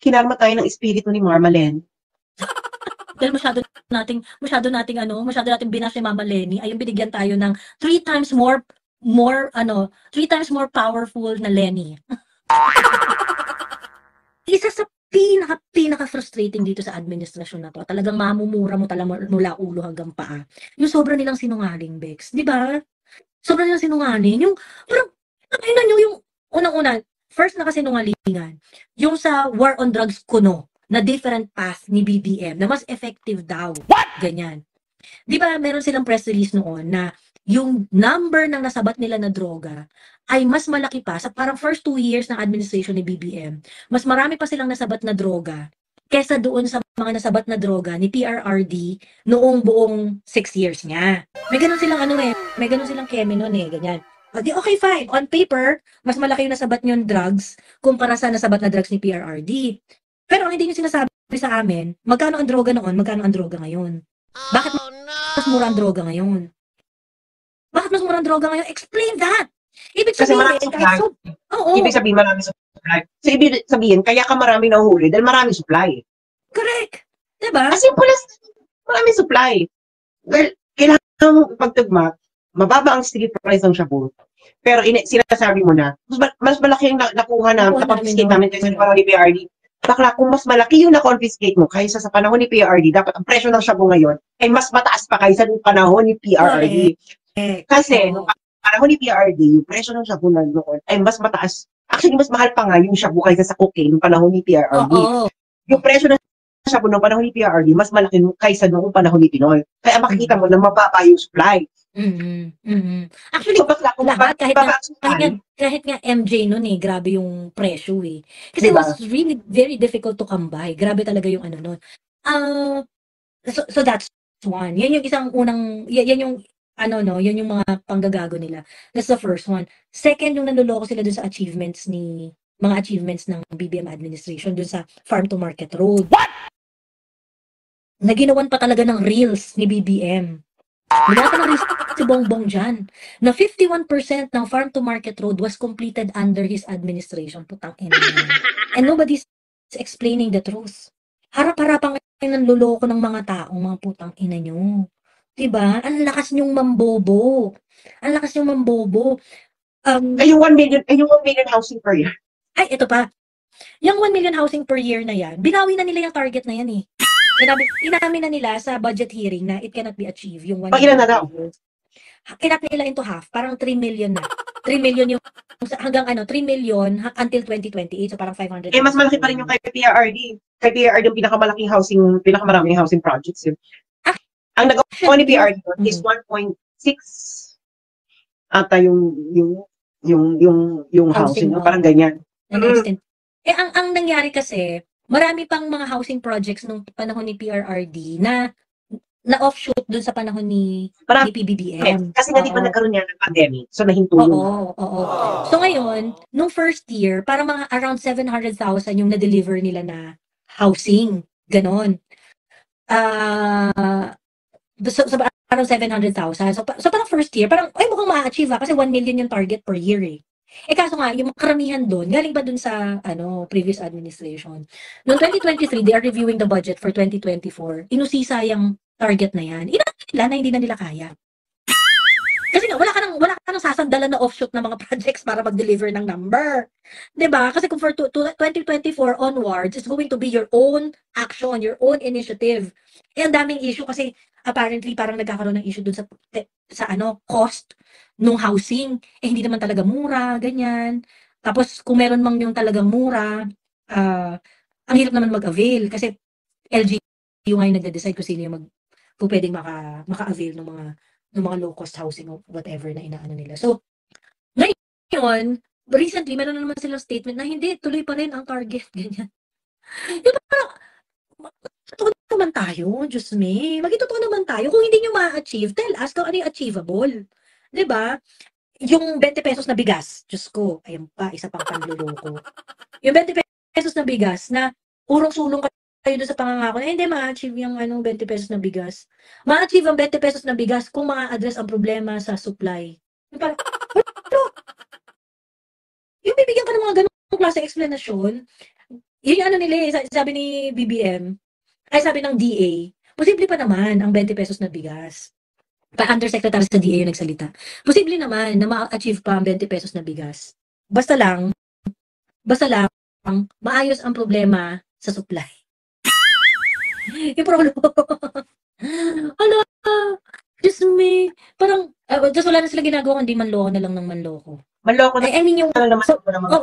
kinarma tayo ng espiritu ni Marmalyn. Dahil masyado nating binash ni Mama Lenny, ayun binigyan tayo ng 3 times more powerful na Lenny. Isa sa pinaka-frustrating dito sa administrasyon na to, talagang mamumura mo mula ulo hanggang paa. Yung sobra nilang sinungaling, Bex. Di ba? Sobra nilang sinungaling. Yung, parang, nakainan nyo yung, unang-una, first na kasinungalingan, yung sa war on drugs kuno, na different path ni BBM, na mas effective daw. What? Ganyan. Di ba, meron silang press release noon na yung number ng nasabat nila na droga ay mas malaki pa sa parang first 2 years ng administration ni BBM. Mas marami pa silang nasabat na droga kesa doon sa mga nasabat na droga ni PRRD noong buong 6 years niya. May ganun silang may ganun silang keme noon ganyan. O di okay, fine. On paper, mas malaki yung nasabat yung drugs kumpara sa nasabat na drugs ni PRRD. Pero ang hindi nyo sinasabi sa amin, magkano ang droga noon, magkano ang droga ngayon? Bakit mas mura ang droga ngayon? Bakit mas mura ang droga ngayon? Explain that! Ibig sabihin, Ibig sabihin, marami supply. So, ibig sabihin, kaya ka marami nahuhuli dahil marami supply. Correct! Diba? As simple as marami supply. Well, kailangan mo pagtugma, mababa ang street price ng shabu. Pero sinasabi mo na, mas malaki yung nakuha na, na-confiscate namin kasi parang ni PRD. Bakla, kung mas malaki yung na-confiscate mo kaysa sa panahon ni PRD, dapat ang presyo ng shabu ngayon ay mas mataas pa kaysa ng panahon ni PRD. Kasi, nung panahon ni PRD, yung presyo ng shabu na noon ay mas mataas. Actually, mas mahal pa nga yung shabu kaysa sa cocaine nung panahon ni PRD. Yung presyo ng shabu ng panahon ni PRD, mas malaki kaysa noong panahon ni Pinoy. Kaya makikita mo na mababa yung supply. Actually, so, lahat, kahit nga MJ nun grabe yung presyo Kasi diba? It was really very difficult to come by. Grabe talaga yung ano nun. So that's one. Yan yung isang unang, yan yung yan yung mga panggagago nila. That's the first one. Second, yung nanloloko sila dun sa mga achievements ng BBM administration dun sa farm to market road. What? Naginawan pa talaga ng reels ni BBM. Binata ng reels si Bongbong dyan, na 51% ng farm to market road was completed under his administration. Putang ina yan. And nobody's explaining the truth. Harap-harapan kayo ng luloko ng mga taong mga putang ina nyo. Diba? Ang lakas nyong mambobo. Ang lakas nyong mambobo. Ay, yung 1 million housing per year. Ay, ito pa. Yung 1 million housing per year na yan, binawi na nila yung target na yan Inamin na nila sa budget hearing na it cannot be achieved. Yung 1 million. Ilan na daw? Kinat nila into half. Parang 3 million na. 3 million yung hanggang 3 million until 2028. So parang 500. Mas malaki pa rin yung kay PRRD. Kay PRRD yung pinakamaraming housing projects yun. Ang nagawa ni PRRD is 1.6 ata yung housing. Parang ganyan. Ang nangyari kasi, marami pang mga housing projects nung panahon ni PRRD na offshoot dun sa panahon ni PBBM. Kasi nga di ba nagkaroon niya ng pandemic, so nahinto yun. Oo. So ngayon, nung first year, parang mga around 700,000 yung na-deliver nila na housing. Ganon. So around 700,000. So parang first year, parang mukhang ma-achieve kasi 1 million yung target per year kaso nga, yung karamihan doon, galing pa doon sa previous administration. Noong 2023, they are reviewing the budget for 2024. Inusisa yung target na yan. Nila na hindi na nila kaya. Kasi nga, wala ka nang sasandalan na offshoot ng mga projects para mag-deliver ng number. 'Di ba? Kasi kung for 2024 onwards, it's going to be your own action, your own initiative. Ang daming issue kasi apparently parang nagkakaroon ng issue dun sa cost nung housing. Hindi naman talaga mura, ganyan. Tapos kung meron mang yung talagang mura, ang hirap naman mag-avail kasi LGU nga yung nagde-decide kung sino yung pwedeng maka-avail ng mga low-cost housing o whatever na inaano nila. So, ngayon, recently, meron na naman silang statement na hindi, tuloy pa rin ang target, ganyan. Yung parang, totoo naman tayo, Diyos me. Maging naman tayo. Kung hindi nyo ma-achieve, tell us kung ano yung achievable. Diba? Yung 20 pesos na bigas, Diyos ko, ayun pa, isa pang panluloko. Yung 20 pesos na bigas na urong-sulong kayo doon sa pangangako na hindi ma-achieve yung 20 pesos na bigas. Ma-achieve ang 20 pesos na bigas kung ma-address ang problema sa supply. Yung parang, yung bibigyan ka ng mga ganung klase explanation, Yun yung ano nila eh, sabi ni BBM, ay sabi ng DA, posible pa naman ang 20 pesos na bigas. Undersecretary sa DA yung nagsalita. Posible naman na ma-achieve pa ang 20 pesos na bigas. Basta lang, maayos ang problema sa supply. Yung problema. Ala, Diyos me. Parang, just wala na sila ginagawa, kundi manloko na lang ng manloko. Manloko na I mean, yung, naman so, ng mga tao.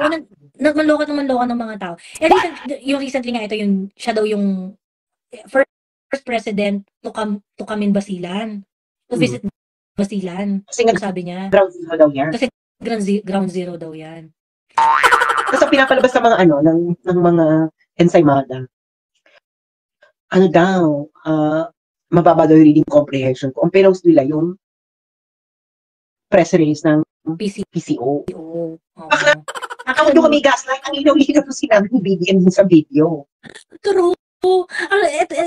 manloko ng mga tao. And yung recently nga, ito yung, siya daw yung first president to come in Basilan. To visit Basilan. Kasi nga, sabi niya. ground zero daw yan. Kasi ground zero daw yan. Kasi pinapalabas sa mga ng mga ensaymada. Ano daw, mababa daw yung reading comprehension ko. Ang pinost nila yung press release ng PCO. Oo. Ako doon kami gaslight, ang ilaw-ilaw sinabi ni BBM din sa video. True.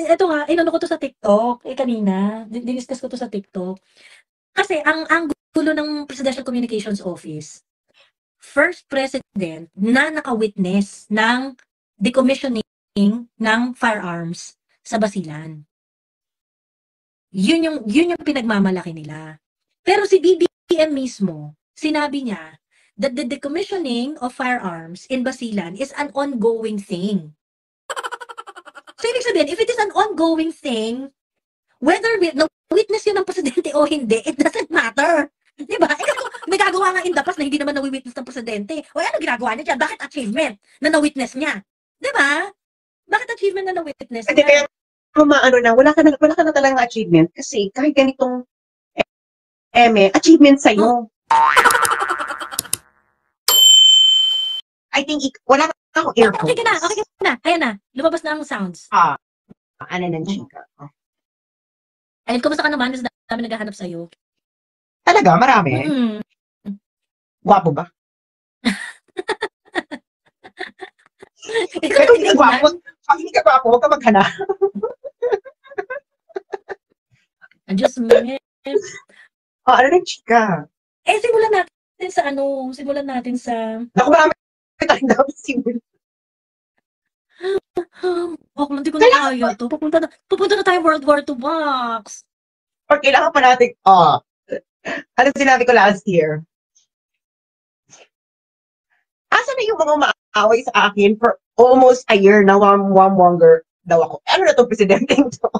Ito nga, inano ko to sa TikTok. Kanina, diniscuss ko to sa TikTok. Kasi ang gulo ng Presidential Communications Office, first president na naka-witness ng decommissioning ng firearms sa Basilan. Yun yung pinagmamalaki nila. Pero si BBM mismo, sinabi niya that the decommissioning of firearms in Basilan is an ongoing thing. So, ibig sabihin, if it is an ongoing thing, whether na-witness yun ng presidente o hindi, it doesn't matter. Diba? Kasi may gagawa nga in the past na hindi naman na-witness ng presidente. O ano ginagawa niya dyan? Bakit achievement na na-witness niya? Diba? Bakit achievement na na-witness niya? Kaya wala ka na talagang achievement kasi kahit ganitong achievement sa'yo. I think, wala na akong earphones. Okay ka na. Ayan na. Lumabas na ang sounds. Ano ng chika. Ayun, kumusta ka naman? Kasi dami naghahanap sa'yo. Talaga? Marami? Gwapo ba? Pero hindi gwapo. Pag hindi ka gwapo, huwag ka maghanap. Diyos me. Ano ng chika? Simulan natin sa... Naku, marami tayong dapat simulan. Hindi ko na kaya to. Pupunta na tayo World War II box. Or kailangan pa natin, ano sinabi ko last year? Asa na yung mga umaaway sa akin for almost a year na warm longer daw ako. Ano na itong presidente ito?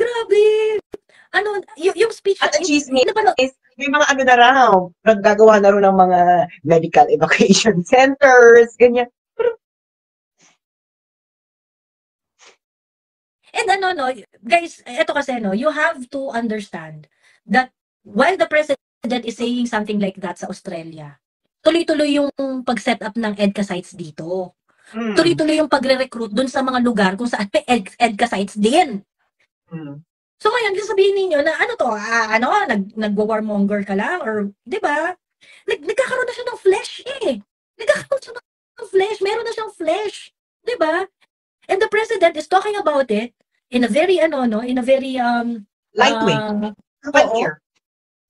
Grabe. Yung speech... At ang chismis, may mga ano na raw, naggagawa na rin ng mga medical evacuation centers, ganyan. And guys, ito kasi, you have to understand that while the president is saying something like that sa Australia, tuloy-tuloy yung pag-set up ng EDCA sites dito. Tuloy-tuloy yung pagre-recruit dun sa mga lugar kung saan may EDCA sites din. So ngayon, sabihin ninyo na nagwa-warmonger ka lang or, di ba? Nagkakaroon na siya ng flesh meron na siyang flesh. Di ba? And the president is talking about it in a very, lightweight.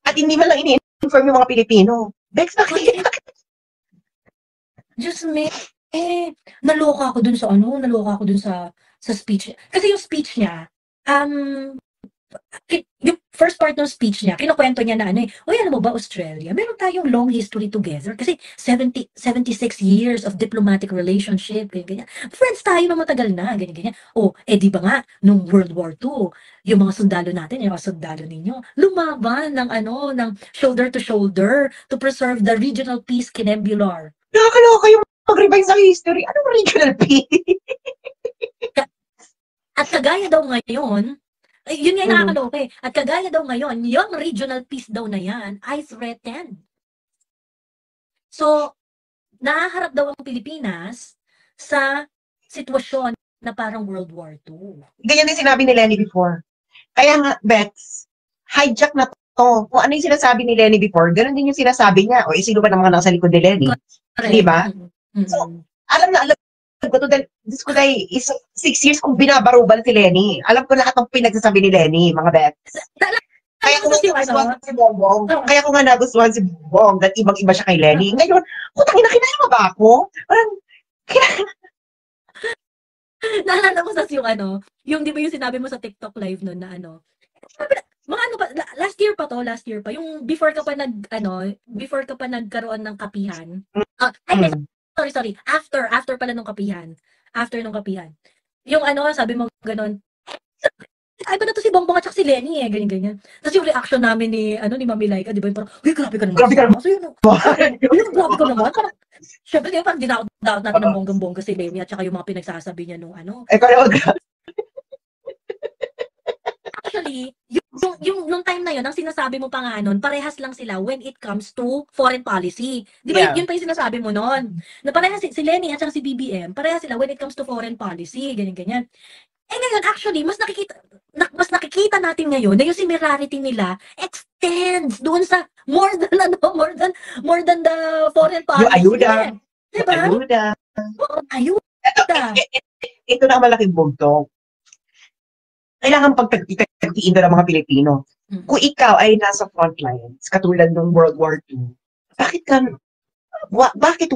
At hindi man lang ini-inform yung mga Pilipino. Bex, bakit? Diyos me, naloka ako dun sa speech. Kasi yung speech niya, yung first part ng speech niya, kinukwento niya na alam mo ba, Australia, meron tayong long history together kasi 76 years of diplomatic relationship, ganyan. Friends tayo na matagal na, ganyan. Di ba nga, nung World War II, yung mga sundalo natin, yung mga sundalo ninyo, lumaban ng shoulder to shoulder to preserve the regional peace kinembular. Nakakaloka yung mag-revise sa history. Anong regional peace? At kagaya daw ngayon, yun nga yung nakakaloka eh. At kagaya daw ngayon, yung regional peace daw na yan ay threatened. So, nahaharap daw ang Pilipinas sa sitwasyon na parang World War II. Ganyan din sinabi ni Lenny before. Kaya nga, Bex, hijack na to. Kung ano yung sinasabi ni Lenny before, ganun din yung sinasabi niya. Sino ba ng mga nasa likod ni Lenny? Di ba? So, alam ko to dahil, Diyos ko dahil, 6 years kong binabaruban si Lenny. Alam ko lahat ng pinagsasabi ni Lenny, mga bets. Kaya ko Tapos nga yung nagustuhan ano, si Bongbong. Kaya ko nga nagustuhan si Bongbong that ibang-iba siya kay Lenny. Ngayon, putang ina, kinaya mo ba ako? Parang, naalala ko sa yung ano, yung di ba yung sinabi mo sa TikTok live nun na ano, mga ano pa, last year pa, yung before ka pa before ka pa nagkaroon ng kapihan. Ay, sorry, after pala nung kapihan. After nung kapihan. Yung ano, sabi mo ganun, ay ba na to si Bongbong at saka si Lenny ganyan. Tapos yung reaction namin ni Mami Laika, di ba, yung parang, uy, grabe ka naman. Grabe ka naman. So yun, grabe ka naman. Parang, syempre, di ba, parang dinaot natin ng bonggang-bongga si Lenny at saka yung mga pinagsasabi niya nung ano. kaya Actually, nung time na yun, ang sinasabi mo pa nga nun, parehas lang sila when it comes to foreign policy. Di ba, Yeah. yun pa yung sinasabi mo nun. Na parehas si Lenny at saka si BBM, parehas sila when it comes to foreign policy, ganyan-ganyan. Eh ngayon, actually, mas nakikita natin ngayon na yung similarity nila extends doon sa more than the foreign policy. Yung ayuda. Diba? Ayuda. Ayuda. Ito na ang malaking bugtong. Kailangan pagtagtiin ng mga Pilipino. Kung ikaw ay nasa frontlines, katulad ng World War II, bakit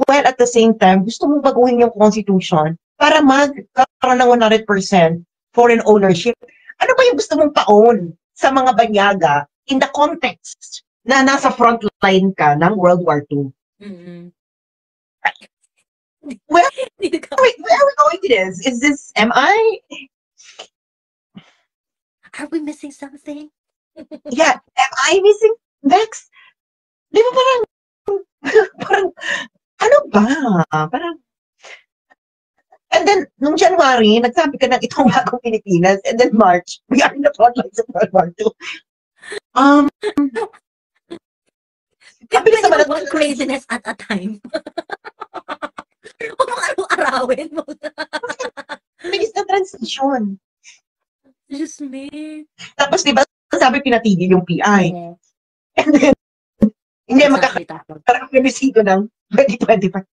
while at the same time, gusto mong baguhin yung Constitution para magkaroon ng 100% foreign ownership? Ano ba yung gusto mong paon sa mga banyaga in the context na nasa frontline ka ng World War II? Well, where are we going to this? Is this, Are we missing something? Yeah, am I missing? Vex? Di ba parang, ano ba? Parang, and then, nung January, nagsabi ka ng itong bagong Pilipinas, and then March, we are in the frontlines of World War II. Pwede ba one craziness at a time? Huwag mong araw-arawin mo. Bilis na transition. Just me. Tapos, di ba, sabi pinatigil yung PI. And then, hindi magkakaroon ng 2025.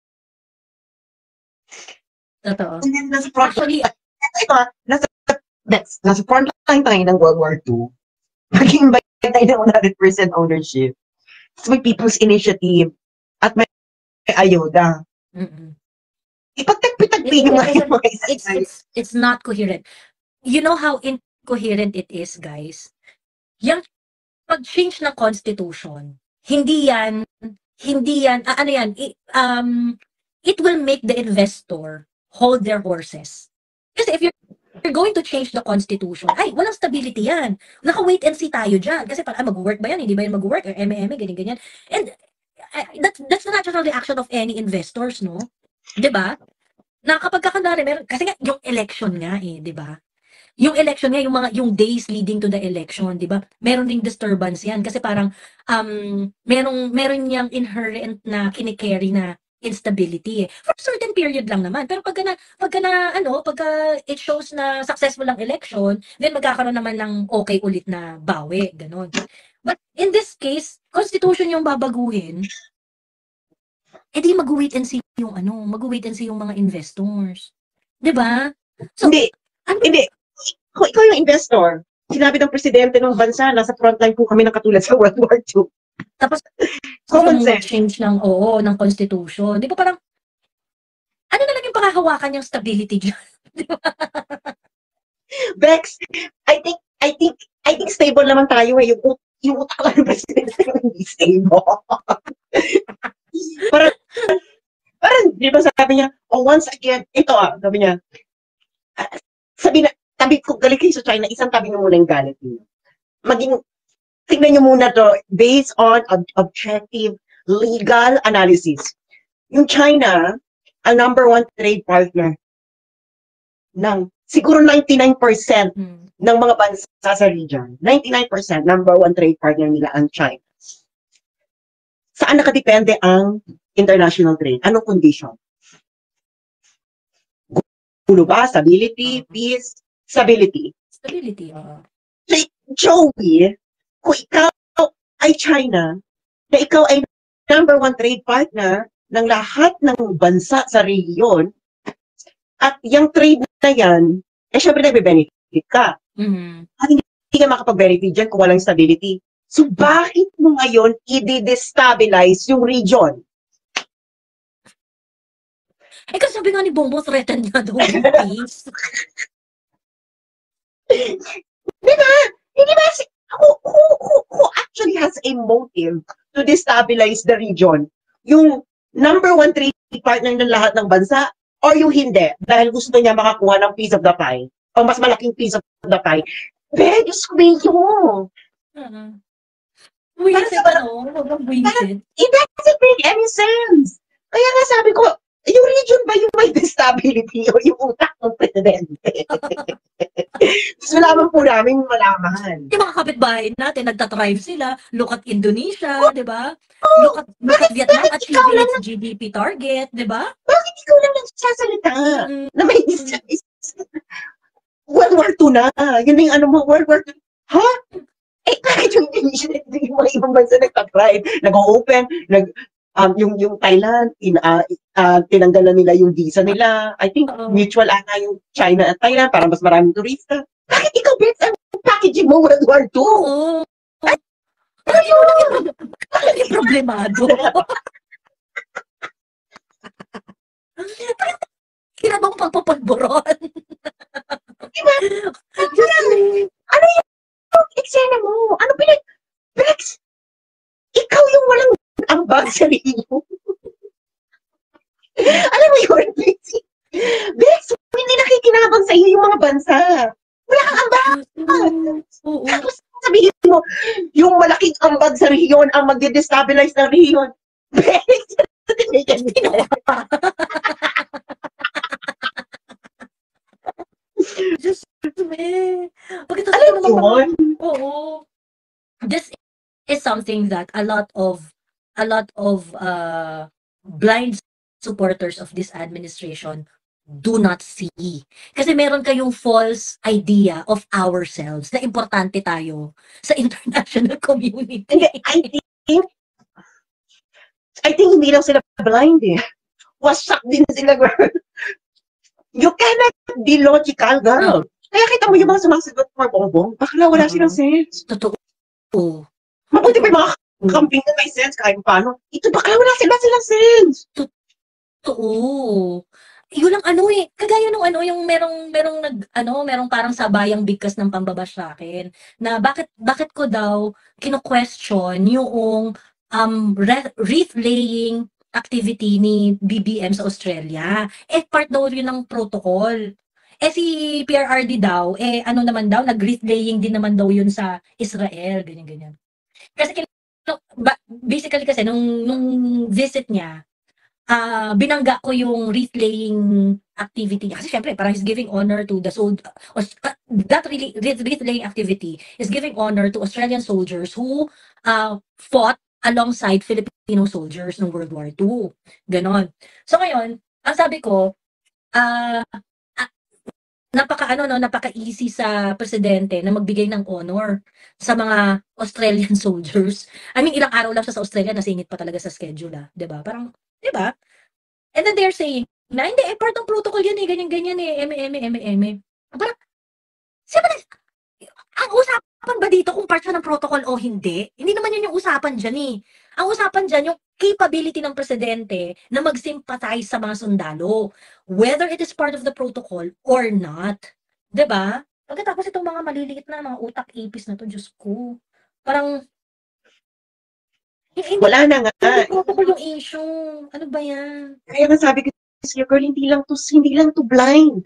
Totoo. And then, nasa frontline tayo ng World War II. Maging ba tayo ng 100% ownership. Tapos may People's Initiative at may ayuda. Ipagtagpi-tagpi yung mga isa. It's not coherent. You know how incoherent it is, guys? Yung pag-change ng constitution, hindi yan, it will make the investor hold their horses. Kasi if you're going to change the constitution, ay, walang stability yan. Naka-wait and see tayo dyan. Kasi parang, mag-work ba yan? Hindi ba yan mag-work? Or ganyan-ganyan. And that's the natural reaction of any investors, no? Diba? Na kapag kakanari, kasi nga, yung election nga di ba? Yung election nga, yung days leading to the election, di ba? Meron ding disturbance yan. Kasi parang, meron niyang inherent na kinikerry na instability. For a certain period lang naman. Pero pagka it shows na successful ang election, then magkakaroon naman ng okay ulit na bawi, ganon. But in this case, constitution yung babaguhin, di mag-wait and see yung mga investors. Di ba? So, hindi. Kung ikaw yung investor, sinabi ng presidente ng bansa, nasa frontline po kami ng katulad sa World War II. Tapos, common sense. Change ng constitution. Di ba parang, ano na lang yung pakahawakan yung stability dyan? Di ba? Bex, I think stable naman tayo yung utak lang ng presidente hindi stable. parang, di ba sabi niya, once again, sabi niya, tabi ko, galing kayo sa China, isang tabi nyo muna yung galit niyo. Tignan nyo muna to, based on objective, legal analysis. Yung China, ang number one trade partner ng, siguro 99% ng mga bansa sa region, 99% number one trade partner nila ang China. Saan nakadepende ang international trade? Anong condition? Gulo ba? Stability, peace, stability. Stability, Joey, kung ikaw ay China, na ikaw ay number one trade partner ng lahat ng bansa sa region, at yung trade na yan, syempre nagbe-benefit ka. At hindi ka makapag-benefit dyan kung walang stability. So, bakit mo ngayon i-destabilize yung region? Eh, kasi sabi nga ni Bongbong, threatened nga daw yung peace. Diba? Hindi ba? Who actually has a motive to destabilize the region? Yung number one trading partner ng lahat ng bansa or yung hindi? Dahil gusto niya makakuha ng piece of the pie o mas malaking piece of the pie. Very squeaky. Buisit, ano? Huwag buisit. It doesn't make any sense. Kaya nga sabi ko, yung region ba yung may stability o yung utak ng presidente? Gusto lamang po namin malaman. Yung mga kapitbahay natin, nagtatrive sila. Look at Indonesia, di ba? Look at Vietnam achieving its GDP target, di ba? Bakit ikaw lang nagsasalita na may World War II na? Yun yung ano mo, World War II. Ha? Eh, bakit yung Indonesia, yung mga ibang bansa nagtatrive? Nag-open, yung Thailand, tinanggalan nila yung visa nila. I think mutual ata yung China at Thailand para mas maraming turista. Bakit ikaw, Bets, ang packaging mo World War II? Oo. Ano yung problemado? Kira bang pagpapagboron? Diba? Ano yung eksena mo? Ano Bex, ikaw yung walang ambag sa Rio. Alam mo yun, Bex, hindi nakikinabang sa iyo yung mga bansa. Wala kang ambag. Tapos sabihin mo, yung malaking ambag sa rehiyon ang magde-destabilize ng rehiyon. Bex, Just me. alam yun? Oo. This is something that a lot of blind supporters of this administration do not see. Kasi meron kayong false idea of ourselves na importante tayo sa international community. I think hindi lang sila blind eh. Wasak din sila, girl. You cannot be logical, girl. Kaya kita mo yung mga sumasagot for Bongbong, bakla wala silang sense. Totoo. Mabuti pa yung mga camping na may sense kahit paano. Ito bakla wala silang sense. Totoo. Yun lang ano eh, kagaya nung ano, yung merong parang sabayang bigkas ng pambabash sa akin, na bakit ko daw kino-question yung wreath laying activity ni BBM sa Australia. Eh, part daw yun ng protocol. Eh, si PRRD daw, ano naman daw, nag-wreath laying din naman daw yun sa Israel, ganyan-ganyan. Kasi, basically kasi, nung visit niya, binangga ko yung wreath-laying activity niya. Kasi syempre, parang he's giving honor to the soldiers. That really, wreath-laying activity is giving honor to Australian soldiers who fought alongside Filipino soldiers ng World War II. Ganon. So ngayon, ang sabi ko, napaka-easy sa presidente na magbigay ng honor sa mga Australian soldiers. I mean, ilang araw lang siya sa Australia, nasingit pa talaga sa schedule, 'di ba? Parang, 'di ba? And then they're saying, na hindi, part ng protocol yan ganyan-ganyan eme. Parang, ang usapan ba dito kung part siya ng protocol o hindi? Hindi naman yun yung usapan dyan eh. Ang usapan dyan, yung capability ng presidente na mag-sympathize sa mga sundalo. Whether it is part of the protocol or not. 'Di ba? Pagkatapos itong mga maliliit na mga utak ipis na to, Diyos ko. Parang, wala na nga. Hindi protocol yung issue. Ano ba yan? Kaya nga sabi ko sa'yo, girl, hindi lang to blind.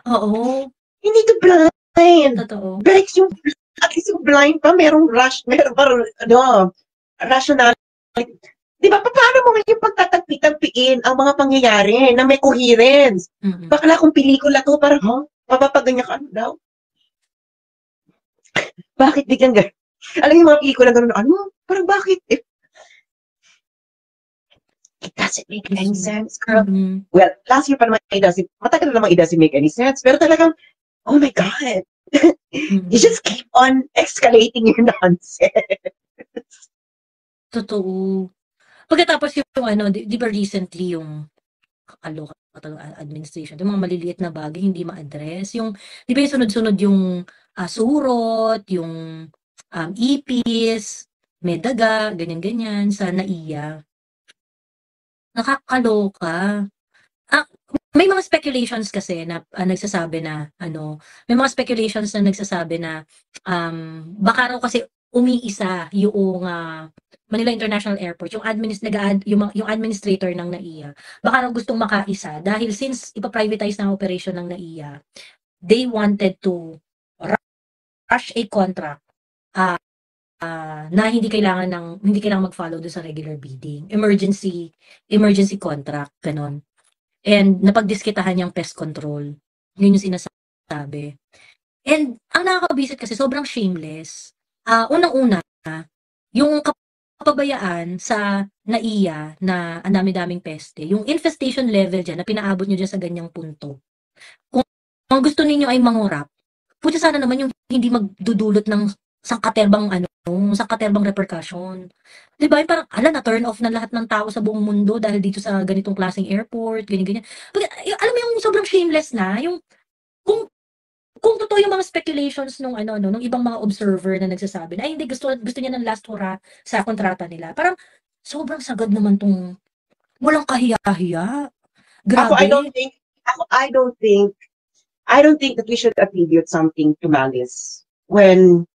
Oo. Hindi to blind. Totoo. Bex, at least yung blind pa, merong rationality. Di ba, paano mo ngayon pagtatagpi-tagpiin ang mga pangyayari na may coherence? Bakla kung pelikula to, parang, mapapaganyan ka, ano daw? Bakit biglang gano'n? Alam yung mga pelikula gano'n, parang bakit? It doesn't make any sense, girl. Well, last year pa naman, matagal na naman it doesn't make any sense. Pero talagang, oh my God. You just keep on escalating your nonsense. Totoo. Pagkatapos yung di ba recently yung kakaloka administration, yung mga maliliit na bagay hindi ma-address. Yung, di ba yung sunod-sunod yung surot, yung ipis, medaga, ganyan-ganyan sa NAIA. Nakakaloka. Ah, may mga speculations kasi na nagsasabi na may mga speculations na nagsasabi na baka raw kasi umiisa yung Manila International Airport, yung administrator ng NAIA. Baka raw gustong makaisa dahil since ipa-privatize na operation ng NAIA, they wanted to rush a contract na hindi kailangan mag-follow doon sa regular bidding. Emergency contract, ganon. And napagdiskitahan niyang pest control. Yun yung sinasabi. And ang nakakabisit kasi sobrang shameless. Unang-una, yung kapabayaan sa NAIA na ang dami-daming peste, yung infestation level dyan na pinaabot nyo dyan sa ganyang punto. Kung gusto ninyo ay mangurap, puti sana naman yung hindi magdudulot ng sangkaterbang repercussion. Di ba? Parang, na-turn off na lahat ng tao sa buong mundo dahil dito sa ganitong klaseng airport, ganyan-ganyan. Alam mo yung sobrang shameless na, yung, kung totoo yung mga speculations nung ibang mga observer na nagsasabi na, hindi, gusto niya ng last hurrah sa kontrata nila. Parang, sobrang sagad naman tong, walang kahiya-hiya. Grabe. I don't think that we should attribute something to malice when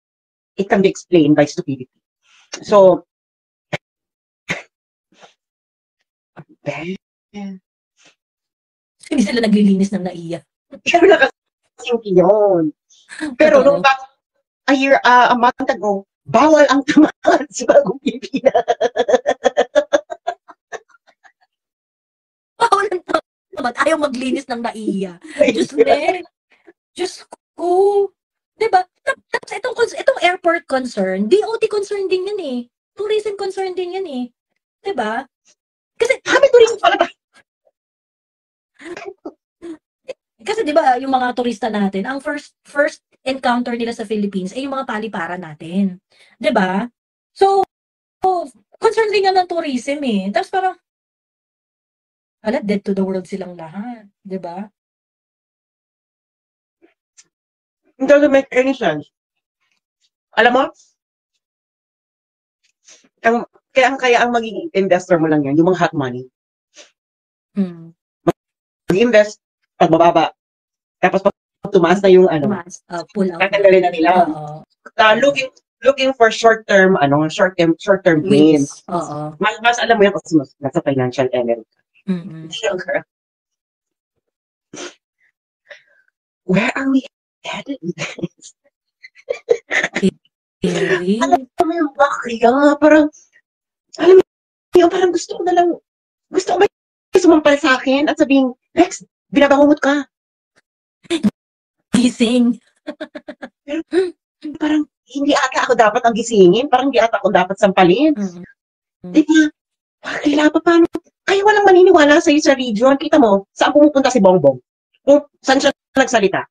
it can be explained by stupidity. So, hindi sila naglilinis ng NAIA. Pero nakasingki yun. Pero nung a month ago, bawal ang tamad sa bagong Pilipinas. Bawal ang tamad. Ayaw maglinis ng NAIA. Diyos ko. Diba? Tapos itong airport concern, DOT concern din yan eh. Tourism concern din yan eh. Diba? Kasi, tourism pala ba? Kasi diba, yung mga turista natin, ang first encounter nila sa Philippines ay yung mga paliparan natin. Diba? So, concern din yan ng tourism eh. Tapos parang, dead to the world silang lahat. Diba? It doesn't make any sense. Alam mo, kaya ang magiging investor mo lang yan, yung mga hot money. Mag-invest, pag mababa. Tapos pag tumaas na yung pull out. Tatanggalin na nila. Looking for short-term gains. Mas alam mo yan kasi nasa financial element. Where are we headed with this? Alam mo yung bakya, parang gusto ko ba sumampal sa akin at sabihin, Rex, binabangungot ka. Gising. Pero parang hindi ata ako dapat ang gisingin, parang hindi ata ako dapat sampalin. Diba? Kailangan pa paano? Kaya walang maniniwala sa'yo sa region. Kita mo, saan pumupunta si Bongbong? Saan siya nagsalita?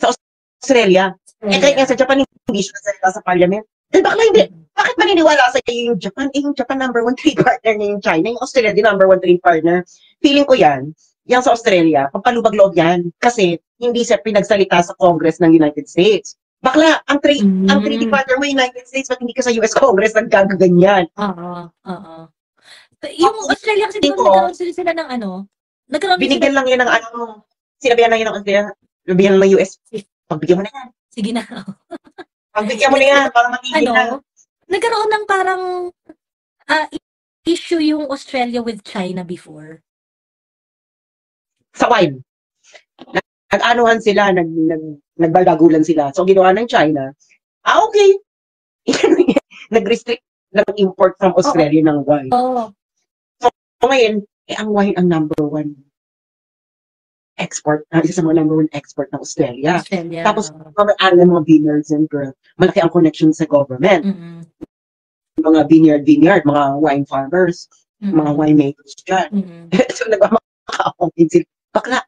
Sa Australia. Kahit nga sa Japan, hindi siya nagsalita sa parliament. Then bakla hindi. Bakit maniniwala sa iyo yung Japan? Yung Japan number 1 trade partner niya yung China. Yung Australia din number 1 trade partner. Feeling ko yan sa Australia, pampalubag loob yan. Kasi hindi siya pinagsalita sa Congress ng United States. Bakla, ang trade partner mo United States, ba't hindi ka sa US Congress nagkagaganyan? Yung Australia kasi nagkaroon sila ng binigyan lang yan ng sinabihan lang yan ng Australia, sinabihan lang ng US. Pagbigyan mo na yan. Sige na. Pagbigyan mo na yan, para matigil na. Nagkaroon ng parang issue yung Australia with China before. Sa wine. Nag-anuhan sila, nagbaldagulan sila. So, ginawa ng China, okay. Nag-restrict ng import from Australia ng wine. So, ngayon, ang wine ang number 1 export, isa sa mga number 1 export ng Australia. Tapos, mga vineyards and malaki ang connection sa government. Mga vineyard, mga wine farmers, mga winemakers dyan. So, nagmamakakongin sila. Bakla,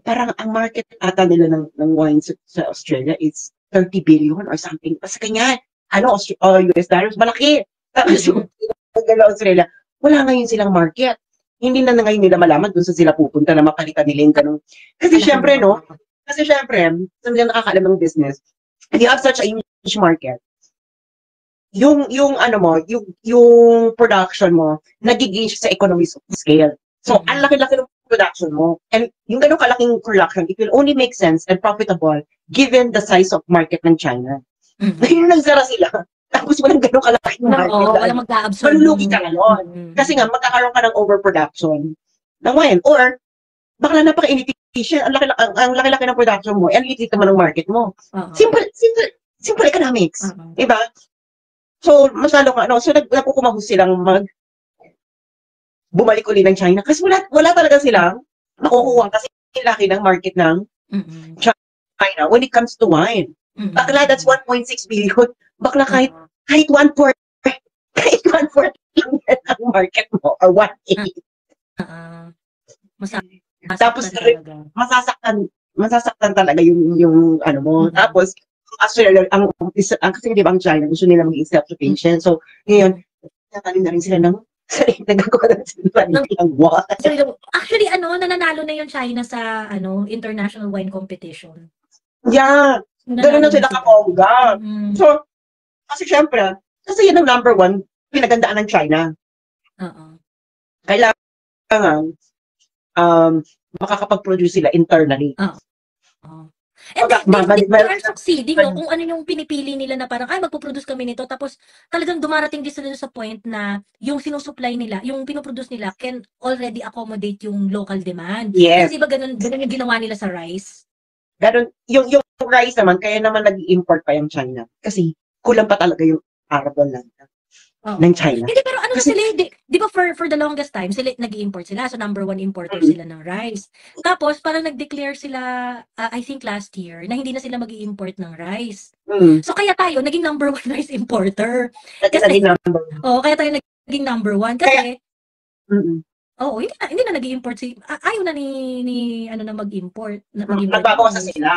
parang ang market ata nila ng wine sa Australia is 30 billion or something. Basta kanya, US dollars, malaki. Tapos, Australia, wala ngayon silang market. hindi na ngayon nila malaman dun sa sila pupunta na mapalitan nila yung ganun. Kasi syempre, no? Kasi syempre, sa mga nakakaalam ng business, if you have such a huge market, yung ano mo, yung production mo, nagiging sa economies of scale. So, ang laki-laki ng production mo. And yung ganun kalaking production, it will only make sense and profitable given the size of market ng China. Ngayon nagsara sila. Tapos walang ganun kalaking market. Oo, walang mag-a-absorb. Malulugi ka ngayon. Kasi nga, magkakaroon ka ng overproduction ng wine. Or, baka napaka-inefficient, ang laki-laki ng production mo, and litit naman ng market mo. Simple economics. Diba? So, masyado ka, so napukumahos silang bumalik uli ng China. Kasi wala talaga silang makukuha kasi laki ng market ng China when it comes to wine. Bakla, that's 1.6 billion. Bakla, kahit 1/4, kahit 1/4 lang yan ang market mo, or 1/8. Tapos, masasaktan talaga yung ano mo. Tapos, actually, kasi di ba ang China, gusto nila maging self-sufficient. So, ngayon, natanim na rin sila ng nagagawa na sila ng wine. Actually, nananalo na yung China sa international wine competition. Yeah. Ganun na sila kapongga. So, kasi syempre, kasi yun ang number one, pinagandaan ng China. Kailangan, makakapag-produce sila internally. And they are succeeding, no? Kung ano yung pinipili nila na parang, magpo-produce kami nito, tapos talagang dumarating din sila sa point na yung sinusupply nila, yung pinoproduce nila can already accommodate yung local demand. Yes. Kasi diba ganun yung ginawa nila sa rice? Ganun, yung rice naman, kaya naman nag-import pa yung China. Kasi kulang pa talaga yung arable land ng China. Hindi, pero kasi, sila, di ba for the longest time, sila nag-i-import sila. So, number one importer sila ng rice. Tapos, parang nag-declare sila, I think last year, na hindi na sila mag-i-import ng rice. So, kaya tayo, naging number one rice importer. Kasi, kaya tayo naging number one. Kasi, hindi na nag-i-import ayaw na ni na mag-import. Nagbabawas na sila.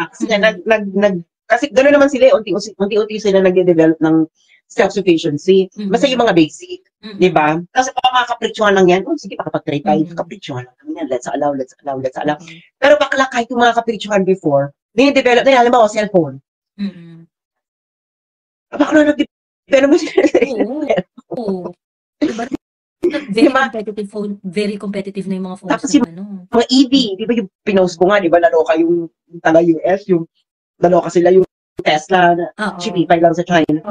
Kasi gano'n naman sila, unti-unti sila nag-develop ng self-sufficiency. Basta yung mga basic. Di ba? Kasi baka makakapritsyohan lang yan. Sige, pakapag-trade tayo. Kapritsyohan lang yan. Let's allow. Pero bakla kahit yung mga kapritsyohan before, nini-develop na yan. Alam mo, cellphone. Bakla nag-develop mo sila. Oo. Very competitive na yung mga phones. Tapos yung mga EV, di ba yung pinost ko nga, di ba naloka yung taga-US, yung naloka sila yung Tesla na cheapify lang sa China.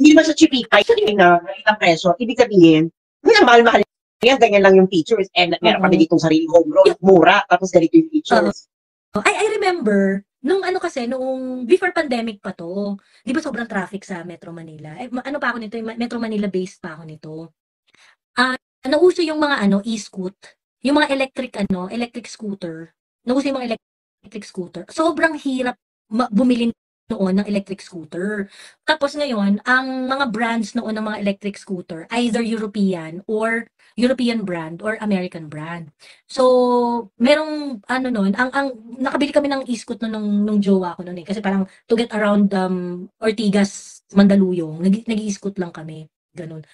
Hindi naman siya cheapify na ang presyo. Ibig sabihin, mahal-mahal yan, ganyan lang yung features. And meron kami ditong sarili home road, mura, tapos ganito yung features. I remember, nung before pandemic pa to, di ba sobrang traffic sa Metro Manila? Ano pa ako nito, Metro Manila based pa ako nito. Nauso yung mga e-scoot, yung mga electric scooter. Nauso yung mga electric scooter. Sobrang hirap bumili noon ng electric scooter. Tapos ngayon, ang mga brands noon ng mga electric scooter, either European brand or American brand. So, merong noon, ang nakabili kami ng e-scoot nung jowa ko noon kasi parang to get around Ortigas, Mandaluyong, nag-i-scoot lang kami. Ganun.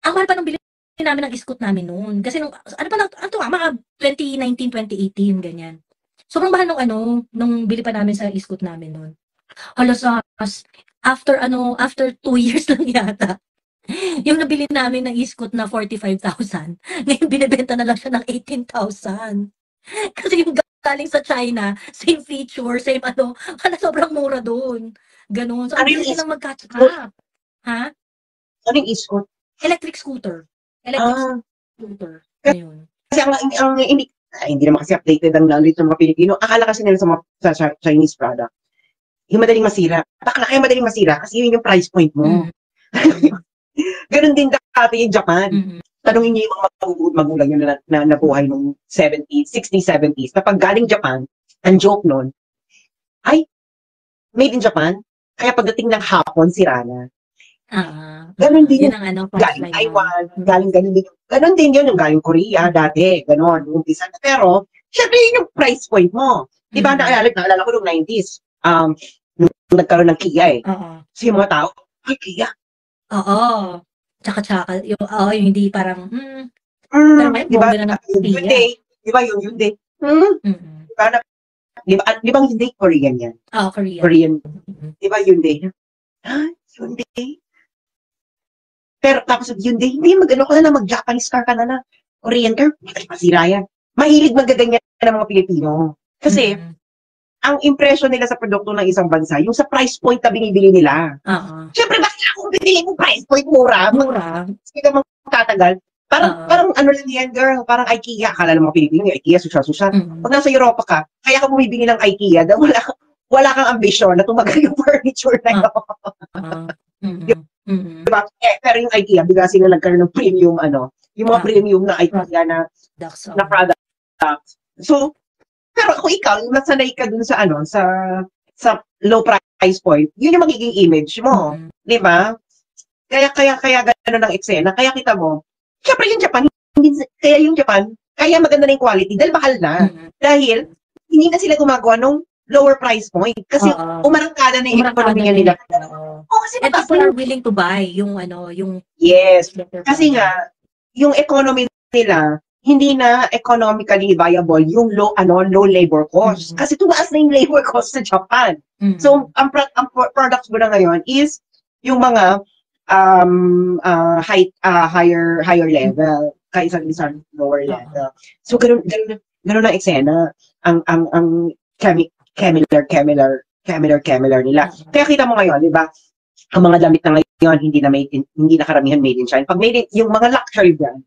Ang mahal pa nung bili namin ng e-scoot namin noon. Kasi mga 2019, 2018, ganyan. Sobrang mahal nung bili pa namin sa e-scoot namin noon. Halos after 2 years lang yata. Yung nabili namin ng e-scoot na 45,000, ngayon binebenta na lang siya ng 18,000. Kasi yung galing sa China, same feature, same sobrang mura doon. Ganun. So, ang bilis silang mag-catch up. Ha? Ano yung e-scoot? Electric scooter. Scooter. Ayun. Kasi hindi naman kasi updated ang knowledge ng mga Pilipino. Akala kasi nila sa Chinese product. Yung madaling masira. Bakla kayo madaling masira kasi yun yung price point mo. Ganun din dati yung Japan. Tanungin niyo yung mga magulang yun na nabuhay nung 60s, 70s. Na pag galing Japan, ang joke nun, ay, made in Japan, kaya pagdating ng hapon, sira na. Ganun din yun. Galing Taiwan, ganun din yun yung galing Korea dati. Ganun, umpisa na. Pero, syempre yun yung price point mo. Diba, naalala ko nung 90s. Nung nagkaroon ng Kia So yung mga tao, ay Kia. Tsaka yung hindi parang Pero ngayon, Di ba? bongga na ng Yung Pia. Hyundai. Di ba yung Hyundai? Di ba? Di ba yung Hyundai Korean yan? Korean. Korean. Mm-mm. Di ba Hyundai? Hyundai? Pero tapos Hyundai, hindi, mag-ano ka na, mag-Japanese car ka na. Korean car, masira yan. Mahilig magaganyan ng mga Pilipino. Kasi, ang impression nila sa produkto ng isang bansa, yung sa price point na binibili nila. Siyempre, bakit ako bibili mo price point mura? Mura. Sige ka magtatagal. Parang ano lang yan, girl, parang IKEA. Akala ng mga Pilipino, yung IKEA, susya. Pag nasa Europa ka, kaya ka bumibili ng IKEA, dahil wala kang ambisyon na tumagal yung furniture na yun. Diba? Pero yung IKEA, bigla sila nagkaroon ng premium, yung mga premium na IKEA na product. So, pero kung ikaw, nasanay ka dun sa sa low price point, yun yung magiging image mo. Di ba? Kaya gano'n ang eksena. Kaya kita mo, syempre yung Japan, kaya maganda na yung quality dahil mahal na. Dahil, hindi na sila gumagawa nung lower price point. Kasi umarangkada na yung ekonomiya nila. Kasi and people are willing to buy yung yes. Kasi nga, yung economy nila, hindi na economically viable yung low labor cost. Kasi tumaas na yung labor cost sa Japan. So, ang products mo na ngayon is yung mga higher level kaysa sa lower level. So, ganun ang eksena. Ang Cameler nila. Kaya kita mo ngayon, di ba? Ang mga damit na ngayon, hindi na karamihan made in China. Pag yung mga luxury brand,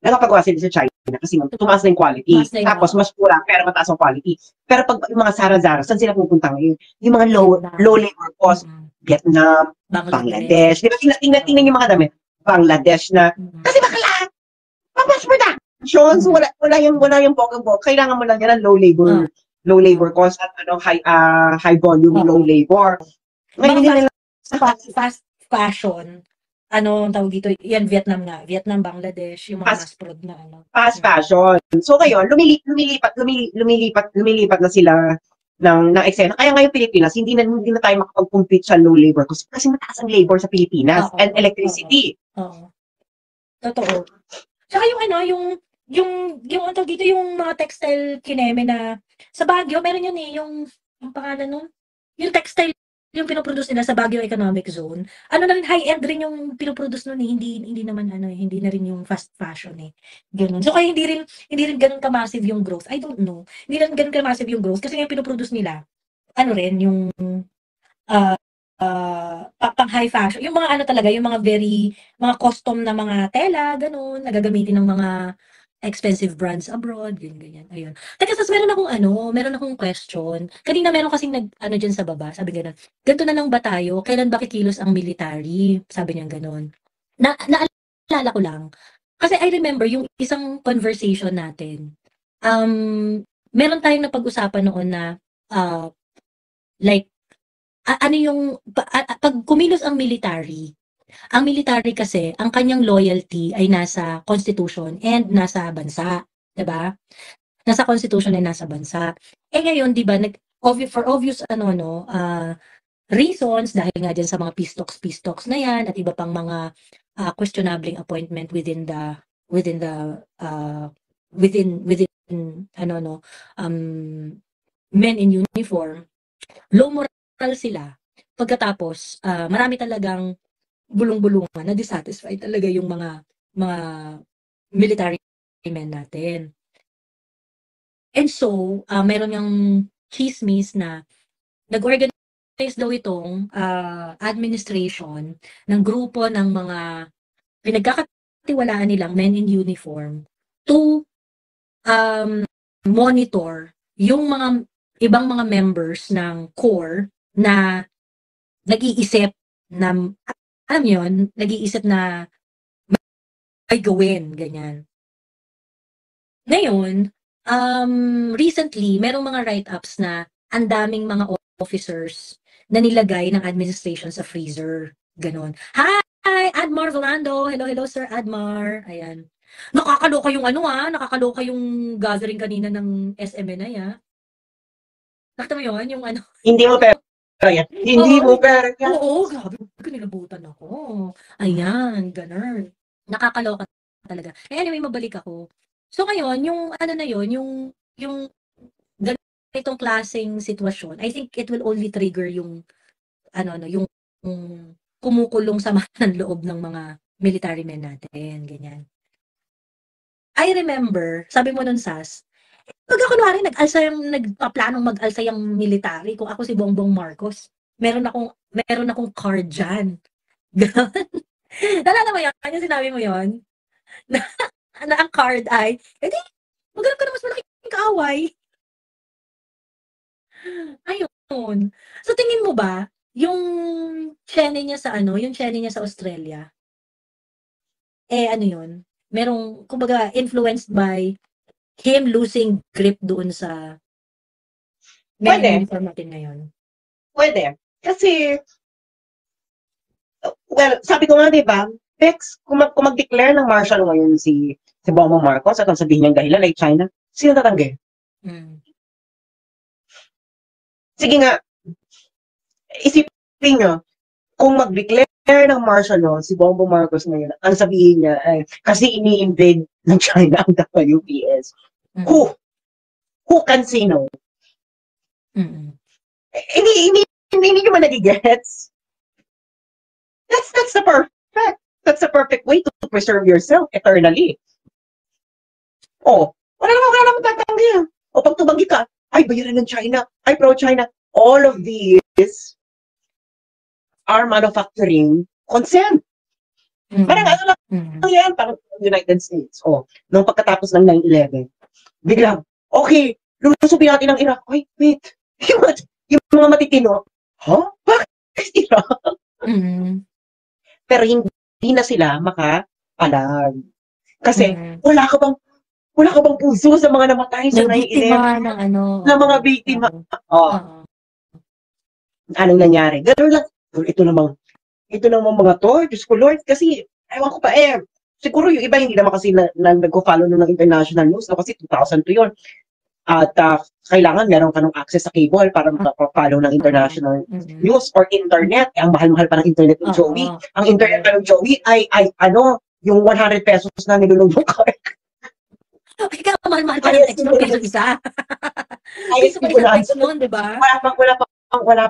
nakapagawa sila sa China kasi tumaas na yung quality. Tapos mas mura pero mataas ang quality. Pero pag yung mga Zara, saan sila pupunta ngayon? Yung mga low labor cost, Vietnam, Bangladesh. Di ba tingnan yung mga damit? Bangladesh na. Kasi bakla! Pang-mass production! So wala yung bokang-bok. Kailangan mo lang yan ng low labor cost at high volume, low labor. Ngayon fast fashion, tawag dito, yan Vietnam nga. Vietnam, Bangladesh, yung mga mass prod na fast fashion. So ngayon, lumilipat na sila ng eksena. Kaya ngayon Pilipinas, hindi na tayo makapag-compete sa low labor kasi mataas ang labor sa Pilipinas and electricity. Totoo. Saka yung tawag dito, yung mga textile kineme na sa Baguio, meron yun yung pangalan nun, yung textile yung pinoproduce nila sa Baguio Economic Zone, na rin, high-end rin yung pinoproduce nun hindi naman hindi na rin yung fast fashion ganun. So kaya hindi rin ganun ka-massive yung growth. I don't know. Hindi rin ganun ka-massive yung growth kasi yung pinoproduce nila, rin yung pang high fashion. Yung mga talaga, yung mga mga custom na mga tela, ganun, nagagamitin ng mga expensive brands abroad, ganyan. Ayun. Teka, meron akong question. Kanina meron kasing dyan sa baba, sabi gano'n, ganito na lang ba tayo? Kailan ba kikilos ang military? Sabi niya gano'n. Naalala ko lang. Kasi I remember yung isang conversation natin. Meron tayong napag-usapan noon na, pag kumilos ang military kasi, ang kanyang loyalty ay nasa constitution and nasa bansa, 'di ba? Nasa constitution and nasa bansa. Ngayon, 'di ba, for obvious reasons dahil nga diyan sa mga peace talks na 'yan at iba pang mga questionable appointment within men in uniform, low moral sila. Pagkatapos, marami talagang bulong-bulungan na dissatisfied talaga yung mga military men natin. And so, meron yung chismis na nag-organize daw itong administration ng grupo ng mga pinagkakatiwalaan nilang men in uniform to monitor yung mga ibang mga members ng core na nag-iisip na nag-iisip na may gawin, ganyan. Ngayon, recently, merong mga write-ups na ang daming mga officers na nilagay ng administration sa freezer. Ganon. Hi, Admar Volando. Hello, Sir Admar. Ayan. Nakakaloka yung nakakaloka yung gathering kanina ng SMNI, Nakita mo yun? Yung Hindi mo yan. Hindi mo pera yan. Oo, grabe. Kinilabutan ako. Ayan, ganun. Nakakaloka talaga. Anyway, mabalik ako. So ngayon, yung ano na yun, yung ganitong klaseng sitwasyon, I think it will only trigger yung yung kumukulong sama ng loob ng mga military men natin, ganyan. I remember, sabi mo nun, Sas, pagka kunwari nagpaplanong mag-alsa yung military, kung ako si Bongbong Marcos, meron akong card dyan. Ganon. Nalala mo yun? Yung sinabi mo yun? Na ang card ay, edi, maghanap ka na mas malaking kaaway. Ayun. So, tingin mo ba, yung tsene niya sa Australia, ano yun? Merong, kumbaga, influenced by him losing grip doon sa Pwede. uniform natin ngayon. Pwede. Kasi, well, sabi ko nga, di ba, Bex, kung mag-declare ng martial ngayon si Bongbong Marcos at ang sabihin niyang dahilan like China, sino tatanggi? Sige nga, isipin nyo, kung mag-declare ng martial law si Bongbong Marcos ngayon, ang sabihin niya ay, kasi ini-invade ng China ang WPS. Who can say no? Hindi nyo man nagigets. That's the perfect way to preserve yourself eternally. Wala naman tatanggi. Pag tumanggi ka, ay bayaran ng China, ay pro-China. All of these are manufacturing consent. Parang lang yan, parang United States. Nung pagkatapos ng 9/11, biglang, okay, lulusubin natin ang Iraq. Ay, wait, yung mga matitino, bakit Iraq? Pero hindi na sila makapalag. Kasi, wala ka bang puso sa mga namatay sa 9/11? Na mga biktima. Anong nangyari? Ganun lang. Ito namang mga to, Diyos ko Lord, kasi, ewan ko pa siguro yung iba hindi naman kasi nag-follow ng international news, kasi 2002 yun. At kailangan meron ka ng access sa cable para makafollow ng international news or internet. Ang mahal-mahal pa ng internet ng Joey. Ang internet pa ng Joey ay yung 100 pesos na nilulubog ka. Ay, kaya mahal-mahal pa ng text mo, peso isa. Peso pa isang text nun, di ba? Wala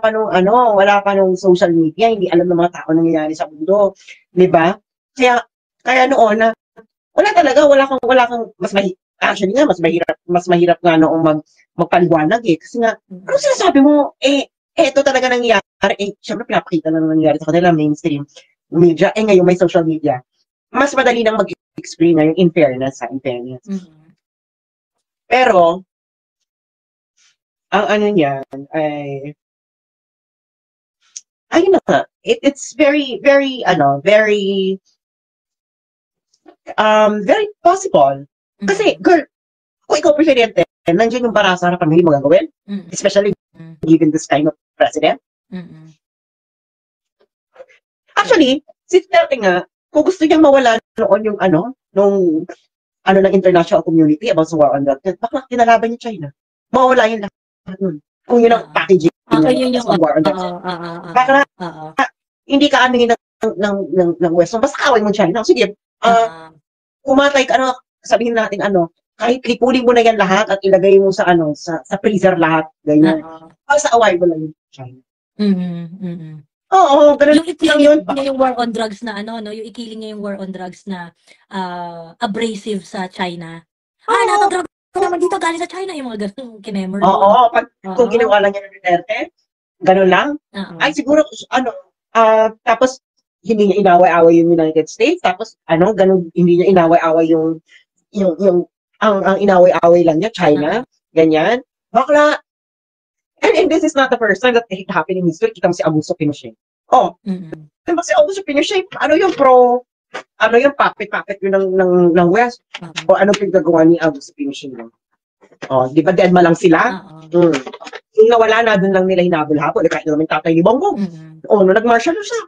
pa nung social media, hindi alam ng mga tao nangyayari sa mundo, 'di ba? Kaya noon na wala kang actually nga mas mahirap nga noong magpaliwanag kasi nga ano sinasabi mo ito talaga nangyayari syempre pinapakita na nangyayari sa kanila mainstream media ngayon may social media mas madali nang mag-explain ngayon in fairness. Pero ang ano niyan ay ayun na nga, it's very possible. Kasi, girl, kung ikaw presidente, nandiyan yung para sa harapan, hindi mo gagawin. Especially given this kind of president. Actually, si Duterte nga, kung gusto niyang mawala noon yung ng international community about sa war on drugs, bakla kinalaban niya China. Mawala yun lahat nun. Kung yun ang packaging ng war on drugs. Bakla, hindi ka aminin ng West. Basta kaway mo China. Sige, kumatay ka, sabihin natin, kahit lipulin mo na yan lahat at ilagay mo sa freezer lahat, ganyan. Sa away mo lang yung China. Oo, ganun yung ikiling yun. Niya yung war on drugs na yung ikiling niya yung war on drugs na abrasive sa China. Nakadrug naman dito galing sa China yung mga ganun kinemor. Oo, kung ginawa lang niya ng Duterte, ganun lang. Ay siguro tapos hindi niya inaway-away yung United States, tapos ganun hindi niya inaway-away yung ang inaway-away lang niya China, ganyan. Bakla. And this is not the first time that it happened in history. Kita mo si Augusto Pinochet. Diba si Augusto Pinochet, yung puppet yun ng West? O anong pinagagawa ni Augusto Pinochet? Di ba dead ma lang sila? Yung nawala na, dun lang nila hinabol-habol. Kahit naman tatay ni Bongbong. Nung nag-martial siya.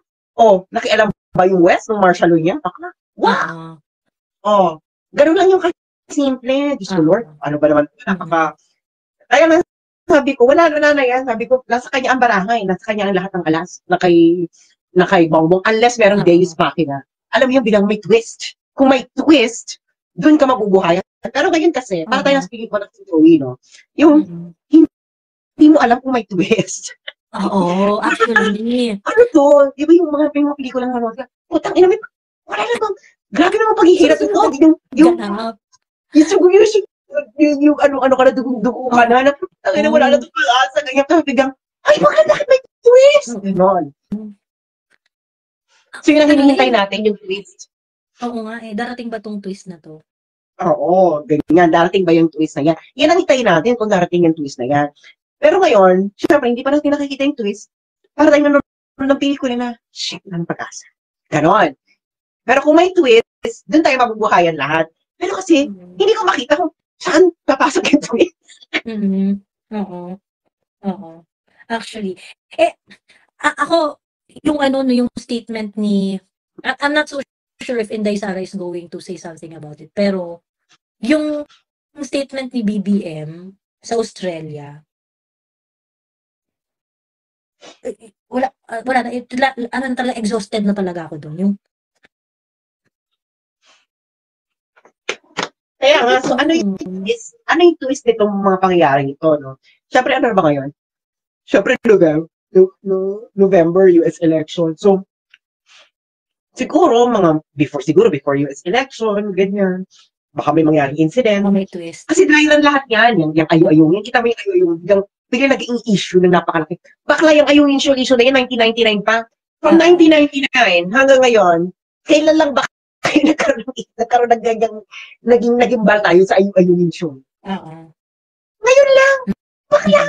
Nakialam ba yung West nung martial niya? Bakla. Wow! Ganun lang yung simple. Diyos ko Lord, ano ba naman? Kaya na, sabi ko, wala na yan. Sabi ko, nasa kanya ang barahay. Nasa kanya ang lahat ng alas na kay Bongbong. Unless merong Deus Machina. Alam mo yung bilang may twist. kung may twist, doon ka mabubuhayan. Pero ngayon kasi, para tayo speaking ko ng Joey, no? Yung, hindi mo alam kung may twist. Oo, actually. Ano to? Di ba yung mga pelikulang nanonood ka? Putang ina, wala na to. Grabe naman paghihirap ito. Yung ano ka na, dugo ka na, putang ina, wala na itong pag-asa. Ganyan ka, biglang, ay, bakit may twist? Ganon. So yun ang hinihintay natin, yung twist. Oo nga darating ba tong twist na to? Oo, ganyan. Darating ba yung twist na yan? Yan ang hintayin natin kung darating yung twist na yan. Pero ngayon, syempre, hindi pa natin nakikita yung twist. Para tayo nanonood ng pelikula na, shit, ng pag-asa. Ganon. Pero kung may twist, dun tayo mabubuhayan lahat. Pero kasi, hindi ko makita kung saan papasok yung twist. Oo. Actually, ako, yung statement ni, I'm not so sure if Inday Sara is going to say something about it, pero, yung statement ni BBM sa Australia, wala na, talaga exhausted na talaga ako doon. Kaya nga, so ano yung twist nitong mga pangyayaring ito, no? Siyempre, ano ba ngayon? Siyempre, November, US election. So, siguro, before US election, ganyan. Baka may mangyaring incident. May twist. Kasi dahil lang lahat yan, yung ayu-ayungin. Kita mo yung ayu-ayungin, biglang naging issue na napakalaki. Bakla yung ayungin issue na yan, 1999 pa. From 1999 hanggang ngayon, kailan lang ba kayo nagkaroon ng ganyang naging bal tayo sa ayungin show? Ngayon lang. Bakla.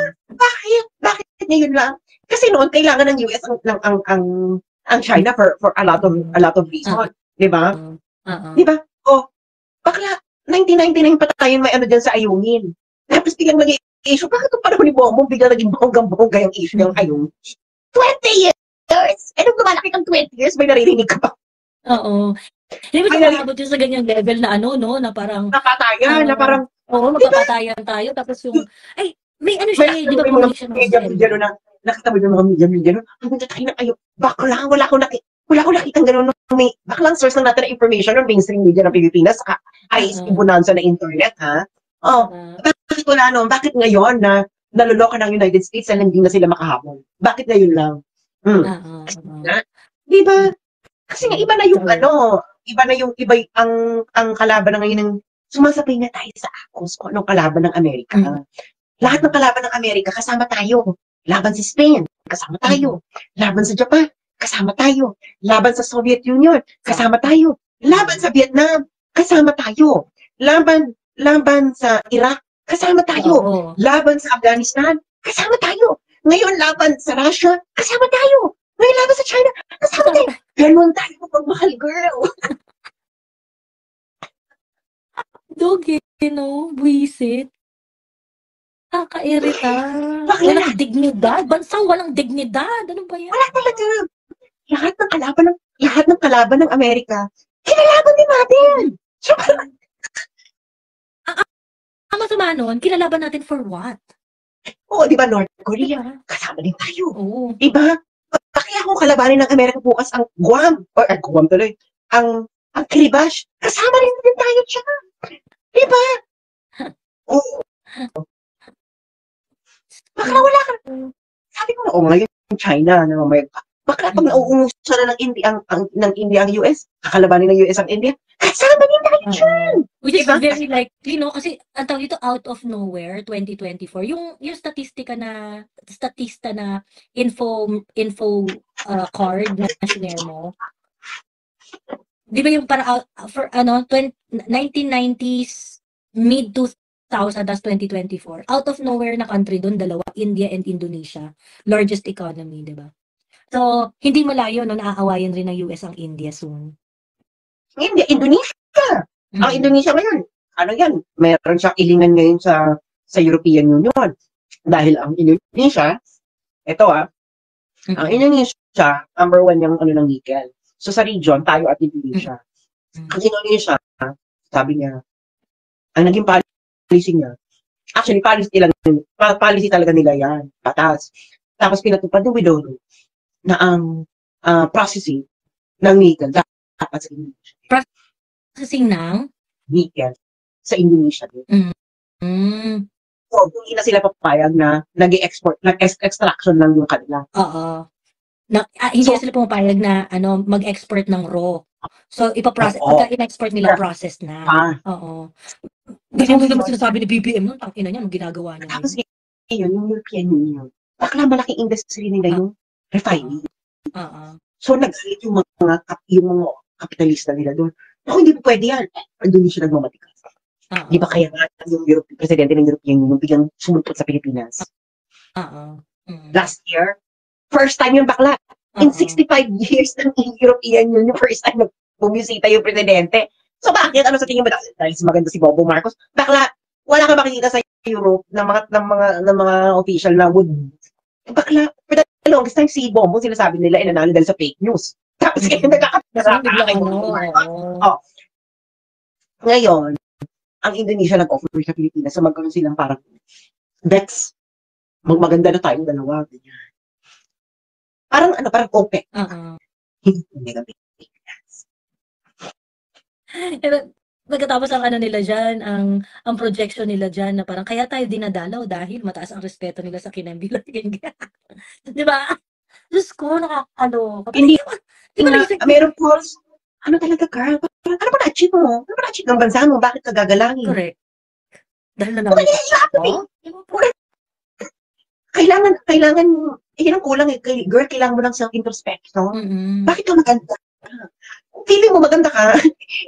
Bakit ngayon lang? Kasi noon kailangan ng US ang China for a lot of reason, 'di ba? 'Di ba? Bakla 1999 pa tayo may ano diyan sa ayungin. Tapos biglang naging issue. Bakit ito parang ni Bongbong biglang naging bonggang-bongga yung issue ng ayungin? 20 years! Nung lumalaki kang 20 years, may naririnig ka pa. Oo. Hindi ba nakakabot yun sa ganyang level na na parang napatayan, na parang magpapatayan tayo, tapos yung may ano siya di ba promotion ng media na nakita mo yung mga media no? Pumunta tayo na kayo. Bakla, wala akong nakitang gano'n. Baklang source lang natin ng information ng mainstream media ng Pilipinas saka ISP bonanza na internet, ha? Bakit wala nun? Bakit ngayon na naluloka ng United States na hindi na sila makahabol? Bakit ngayon lang? Di ba? Kasi nga iba na yung ang kalaban na ngayon ng sumasabay na tayo sa ACOS kung anong kalaban ng Amerika. Lahat ng kalaban ng Amerika, kasama tayo. Laban sa Spain, kasama tayo. Laban sa Japan, kasama tayo. Laban sa Soviet Union, kasama tayo. Laban sa Vietnam, kasama tayo. Laban sa Iraq, kasama tayo. Laban sa Afghanistan, kasama tayo. Ngayon, laban sa Russia, kasama tayo. Ngayon, laban sa China, kasama tayo. Ganon tayo magmahal, girl. Doge, buwisit. Kakairita. Walang dignidad. Bansang walang dignidad. Ano ba yan? Wala talaga. Lahat ng kalaban ng Amerika, kinalaban din natin. Ang masama nun, kinalaban natin for what? Oo, di ba, North Korea? Kasama din tayo. Di ba? Kaya kung kalabanin ng Amerika bukas ang Guam, Guam tuloy, ang Kiribati, kasama rin tayo siya. Di ba? Oo. Baka wala ka. Sabi ko na, ngayon China, baka pag nauungusa na ng India ang US, kakalabanin ng US ang India, kasama din tayo dyan. Which is very likely, kasi ang tawag dito, out of nowhere, 2024, yung statista na info card na sinare mo, di ba yung para for 1990s, mid-2000, that's 2024, out of nowhere na country doon, dalawa, India and Indonesia, largest economy, di ba? So, hindi malayo, naaawayan rin ng US ang India soon. Indonesia. Ang Indonesia ngayon, meron siyang ilingan ngayon sa European Union. Dahil ang Indonesia, ang Indonesia, number 1 yung ng nickel. So sa region, tayo at Indonesia. Ang Indonesia, sabi niya, ang naging policy niya, actually, policy talaga nila yan, patas. Tapos pinatupad ng Widodo na ang processing ng nickel dapat sa Indonesia. processing ng? nickel sa Indonesia din. Mm. So, hindi na sila papayag na nag-export, nag-extraction lang yung kanila. Oo. Hindi So, na sila pumapayag na mag-export ng raw. So, ipaprocess, oo. pagka in-export nila, process na. Oo. Ganyan din naman sinasabi ni BBM nun, tangina niya, anong ginagawa niya Tapos ngayon? ngayon, yung European Union, bakla malaking industry nila yung refining. So, nag-alit yung mga kapitalista nila doon. Ako, hindi po pwede yan. Indonesia nagmamatikas. Di ba kaya nga yung presidente ng European Union biglang sumulpot sa Pilipinas? Last year, first time yung bakla. In 65 years ng European Union, first time bumisita yung presidente. So bakit? Ano sa tingin mo? Dahil maganda si Bobo Marcos. Bakla, wala ka makikita sa Europe ng mga official na would. Bakla, pero the longest time si Bobo sinasabi nila inanalo dahil sa fake news. Tapos kaya nagkakapirata kay Bobo Marcos. Ngayon, ang Indonesia nag-offer sa Pilipinas so magkaroon silang parang bets. Magmaganda na tayong dalawa. Ganyan. Parang OPEC. Hindi kami. Pagkatapos ang nila dyan, ang projection nila dyan na parang kaya tayo dinadalaw dahil mataas ang respeto nila sa kinambilan. Di ba? Diyos ko, nakakalo. Hindi meron calls. Ano talaga, Carl? Ano ba na-achieve mo? Ano ba na-achieve ng bansa mo? Bakit ka gagalangin? Correct. Dahil na naman. Kailangan, yun ang kulang eh. Girl, kailangan mo lang self-introspection. Bakit ka maganda? Feeling mo maganda ka,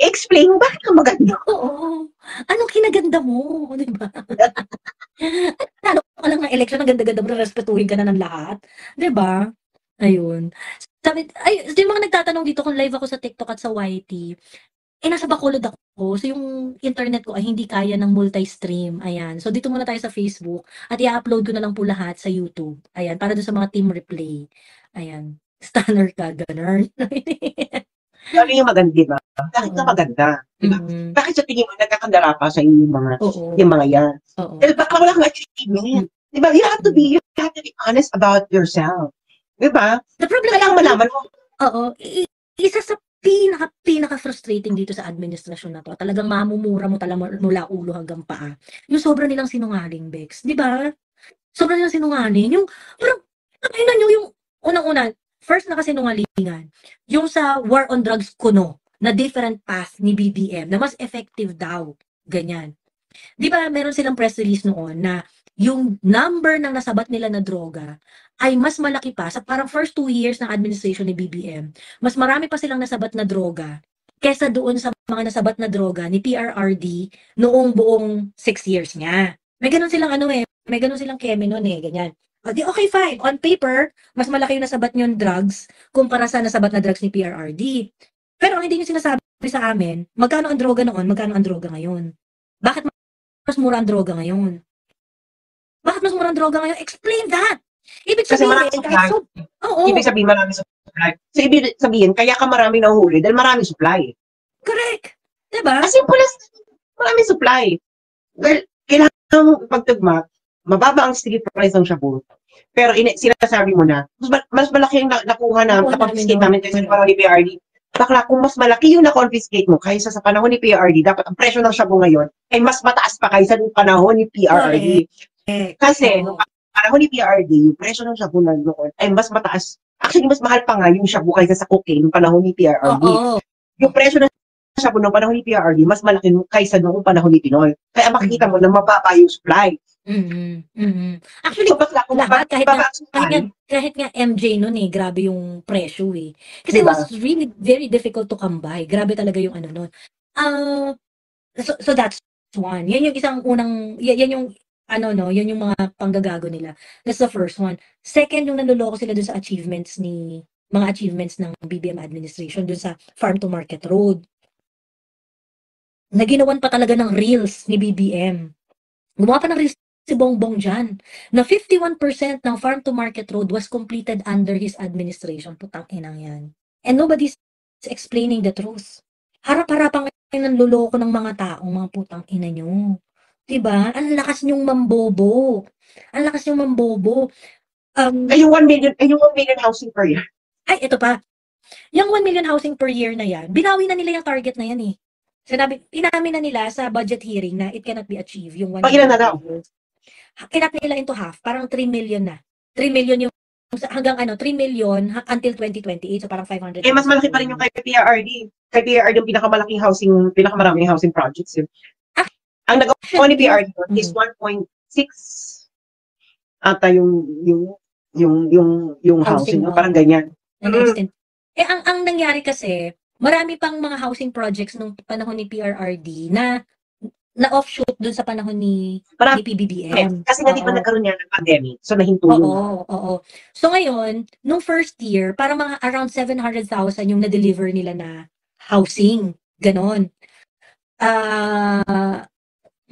explain mo bakit ka maganda. Oo. Anong kinaganda mo? Di ba? Lalo ka lang ng election, ang ganda-ganda mo, respetuhin ka na ng lahat. Di ba? Ayun. Yung mga nagtatanong dito kung live ako sa TikTok at sa YT, nasa Bacolod ako. So, yung internet ko ay hindi kaya ng multi-stream. Ayan. So, dito muna tayo sa Facebook at i-upload ko na lang po lahat sa YouTube. Ayan. Para doon sa mga team replay. Ayan. Stunner ka, ganun. Ano yung maganda, diba? Bakit ka maganda? Diba? Bakit sa tingin mo nagkakandara pa sa yung mga yan? Dahil baka wala kang achievement. Diba? You have to be honest about yourself. Diba? The problem kaya malaman mo. Oo. Isa sa pinaka-frustrating dito sa administrasyon na to, talagang mamumura mo mula ulo hanggang paa. Yung sobra nilang sinungaling, Bex. Di ba? Sobra nilang sinungaling. Yung, parang, yung unang-una, first na kasinungalingan, yung sa war on drugs kuno, na different path ni BBM, na mas effective daw. Ganyan. Di ba, meron silang press release noon na yung number ng nasabat nila na droga ay mas malaki pa sa parang first 2 years ng administration ni BBM. Mas marami pa silang nasabat na droga kesa doon sa mga nasabat na droga ni PRRD noong buong 6 years niya. May ganun silang may ganun silang keme noon ganyan. Okay, fine. On paper, mas malaki yung nasabat yung drugs kumpara sa nasabat na drugs ni PRRD. Pero ang hindi nyo sinasabi sa amin, magkano ang droga noon, magkano ang droga ngayon? Bakit mas mura ang droga ngayon? Bakit mas mura ang droga ngayon? Explain that! Ibig sabihin, Ibig sabihin, marami supply. So, ibig sabihin, kaya ka marami nahuli dahil marami supply. Correct. Diba? As simple as marami supply. Well, kailangan mo pagtugma, mababa ang sticky price ng shabu. Pero sinasabi mo na, mas malaki yung nakuha na, na-confiscate namin kasi sa panahon ni PRD. Bakla, kung mas malaki yung na-confiscate mo kaysa sa panahon ni PRD, dapat ang presyo ng shabu ngayon ay mas mataas pa kaysa ng panahon ni PRD. Kasi, nung panahon ni PRD, yung presyo ng shabu na noon ay mas mataas. Actually, mas mahal pa nga yung shabu kaysa sa cocaine ng panahon ni PRD. Yung presyo ng shabu ng panahon ni PRD, mas malaki kaysa noong panahon ni Pinoy. Kaya makikita mo na mababa yung supply. Actually, lahat, kahit nga MJ noon grabe yung presyo Kasi diba? It was really very difficult to come by. Grabe talaga yung noon. So that's one. Yan yung isang unang, yan yung yan yung mga panggagago nila. That's the first one. Second, yung nanloloko sila dun sa mga achievements ng BBM administration dun sa farm to market road. Naginawan pa talaga ng reels ni BBM. Gumawa pa ng reels si Bongbong dyan, na 51% ng farm to market road was completed under his administration. Putang inang yan. And nobody's explaining the truth. Harap-harapan kayo ng luloko ng mga taong mga putang ina nyo. Diba? Ang lakas nyong mambobo. Ang lakas nyong mambobo. Yung 1 million housing per year. Ay, ito pa. Yung 1 million housing per year na yan, binawi na nila yung target na yan inamin na nila sa budget hearing na it cannot be achieved, yung 1 Pag ilan na daw? million. Kinat nila into half, parang 3 million na. 3 million yung hanggang 3 million until 2028, so parang 500,000. Mas malaki pa rin yung kay PRRD. Kay PRRD yung pinakamaraming housing projects yun. Ang nagawa ni PRRD is 1.6 ata yung housing, parang ganyan. Ang nangyari kasi, marami pang mga housing projects nung panahon ni PRRD na offshoot dun sa panahon ni PBBM. Kasi nga di ba nagkaroon niya ng pandemic, so nahinto yun. Oo. So ngayon, nung first year, parang mga around 700,000 yung na-deliver nila na housing. Ganon.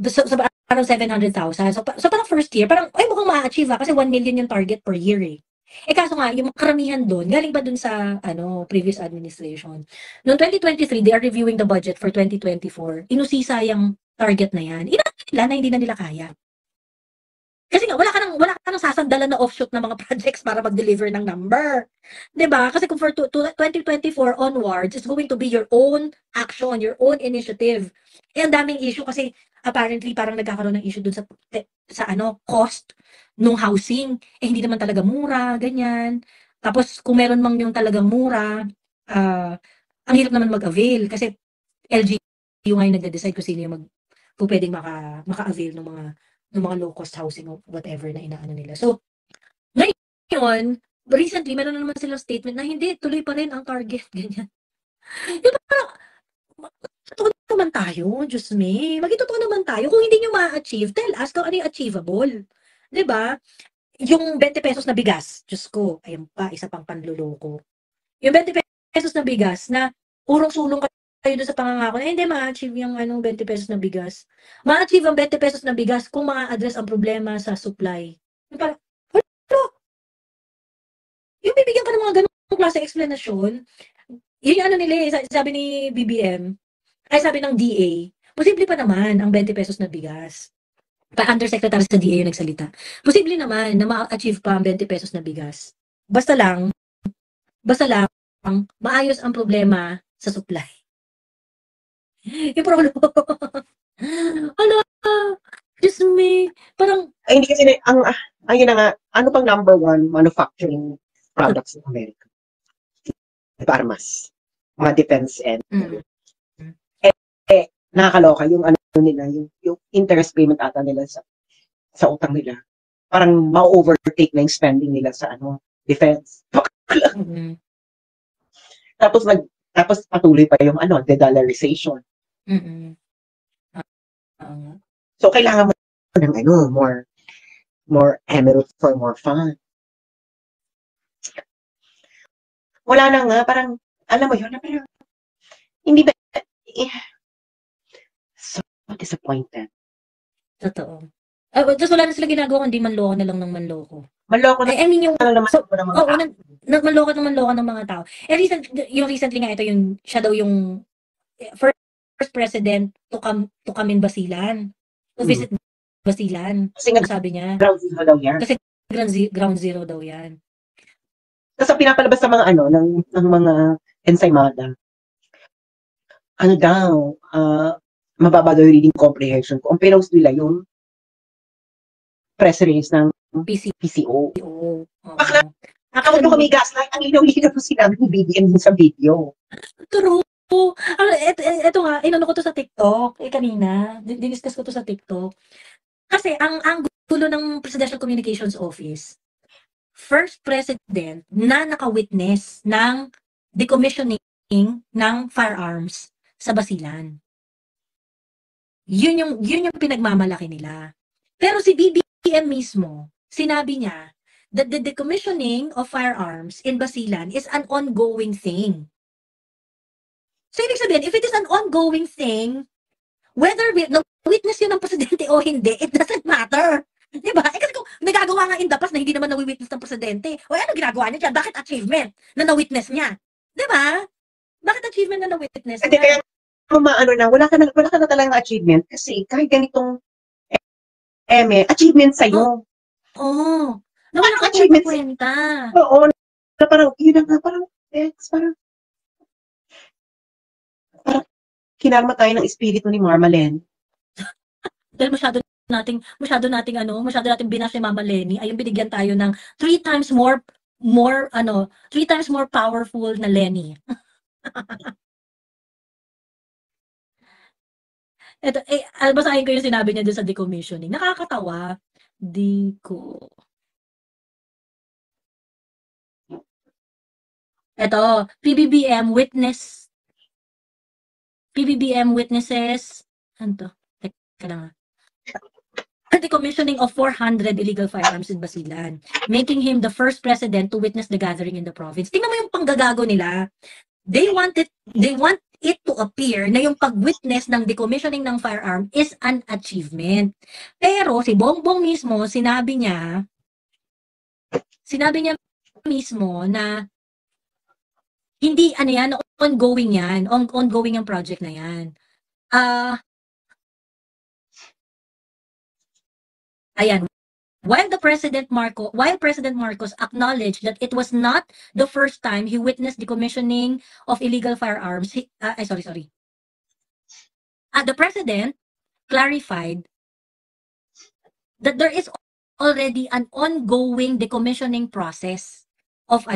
So parang 700,000. So parang first year, parang, mukhang ma-achieve kasi 1 million yung target per year eh. Kaso nga, yung karamihan doon, galing ba doon sa previous administration. Noong 2023, they are reviewing the budget for 2024. Inusisa yung target na yan. Nila na hindi na nila kaya. Kasi nga, wala ka nang sasandalan na offshoot ng mga projects para mag-deliver ng number. 'Di ba? Kasi kung for 2024 onwards, it's going to be your own action, your own initiative. Ang daming issue kasi apparently parang nagkakaroon ng issue dun sa cost nung housing. Hindi naman talaga mura, ganyan. Tapos kung meron mang yung talagang mura, ang hirap naman mag-avail kasi LGU nga yung nagde-decide kung sino yung pwedeng maka-avail ng mga low-cost housing o whatever na inaano nila. So, ngayon, recently, meron na naman silang statement na hindi, tuloy pa rin ang target, ganyan. Di ba, totoo naman tayo, Diyos me. Maging naman tayo. Kung hindi nyo ma-achieve, tell us kung ano yung achievable. Di ba? Yung 20 pesos na bigas, Diyos ko, ayun pa, isa pang panluloko. Yung 20 pesos na bigas na urong-sulong kayo doon sa pangangako na hindi ma-achieve yung 20 pesos na bigas. Ma-achieve ang 20 pesos na bigas kung ma-address ang problema sa supply. Yung parang, yung bibigyan ka ng mga ganung klase explanation, yun yung nila, sabi ni BBM, sabi ng DA, posible pa naman ang 20 pesos na bigas. Undersecretary sa DA yung nagsalita. Posible naman na ma-achieve pa ang 20 pesos na bigas. Basta lang, maayos ang problema sa supply. Yung problema. Ala, Diyos me, parang... Hindi kasi, yun na nga, ano pang number 1 manufacturing products in America? Armas. Mga defense and... nakakaloka yung nila, yung interest payment ata nila sa utang nila. Parang ma-overtake na yung spending nila sa defense. Tapos patuloy pa yung de-dollarization. So kailangan mo ng more emerald for more fun. Wala na nga, parang alam mo yun, parang hindi ba so disappointed. Totoo. Just wala na sila ginagawa, hindi manloko na lang ng manloko. Manloko na. I mean, yung naman ng mga tao. Manloko ng mga tao. Recently nga ito, siya daw yung first president to come in Basilan. To visit Basilan. Kasi nga, sabi niya. Ground zero daw yan. Kasi ground zero daw yan. Kasi pinapalabas sa mga ng mga ensaymada. Mababa daw yung reading comprehension ko. Ang pinost nila yung press release ng PCO. Bakla, ako kami gaslight, ang inaw-inaw po sinabi ng BBM sa video. True. Ito nga, inano ko to sa TikTok. Kanina, diniscuss ko to sa TikTok. Kasi, ang gulo ng Presidential Communications Office, first president na naka-witness ng decommissioning ng firearms sa Basilan. Yun yung pinagmamalaki nila. Pero si BBM mismo, sinabi niya that the decommissioning of firearms in Basilan is an ongoing thing. So, ibig sabihin, if it is an ongoing thing, whether na-witness yun ng presidente o hindi, it doesn't matter. Diba? Kasi kung nagagawa nga in the past na hindi naman na-witness ng presidente, ano ginagawa niya dyan? Bakit achievement na na-witness niya? Diba? Bakit achievement na na-witness niya? Kaya wala ka na talagang achievement kasi kahit ganitong achievement sa'yo. Oo. Wala ka achievement kwenta. Oo. Parang, yun na nga, parang kinalma tayo ng espiritu ni Marmalene. Dahil masyado nating binash ni Mama Lenny, ayun binigyan tayo ng 3 times more powerful na Lenny. Ito, basahin ko yung sinabi niya doon sa decommissioning. Nakakatawa. Ito, PBBM witnesses, ano to? Teka lang. Decommissioning of 400 illegal firearms in Basilan, making him the first president to witness the gathering in the province. Tingnan mo yung panggagago nila. They want it to appear na yung pag-witness ng decommissioning ng firearm is an achievement. Pero si Bongbong mismo, sinabi niya mismo na hindi ongoing yung project na yan. Ayan. While President Marcos acknowledged that it was not the first time he witnessed decommissioning of illegal firearms, the president clarified that there is already an ongoing decommissioning process of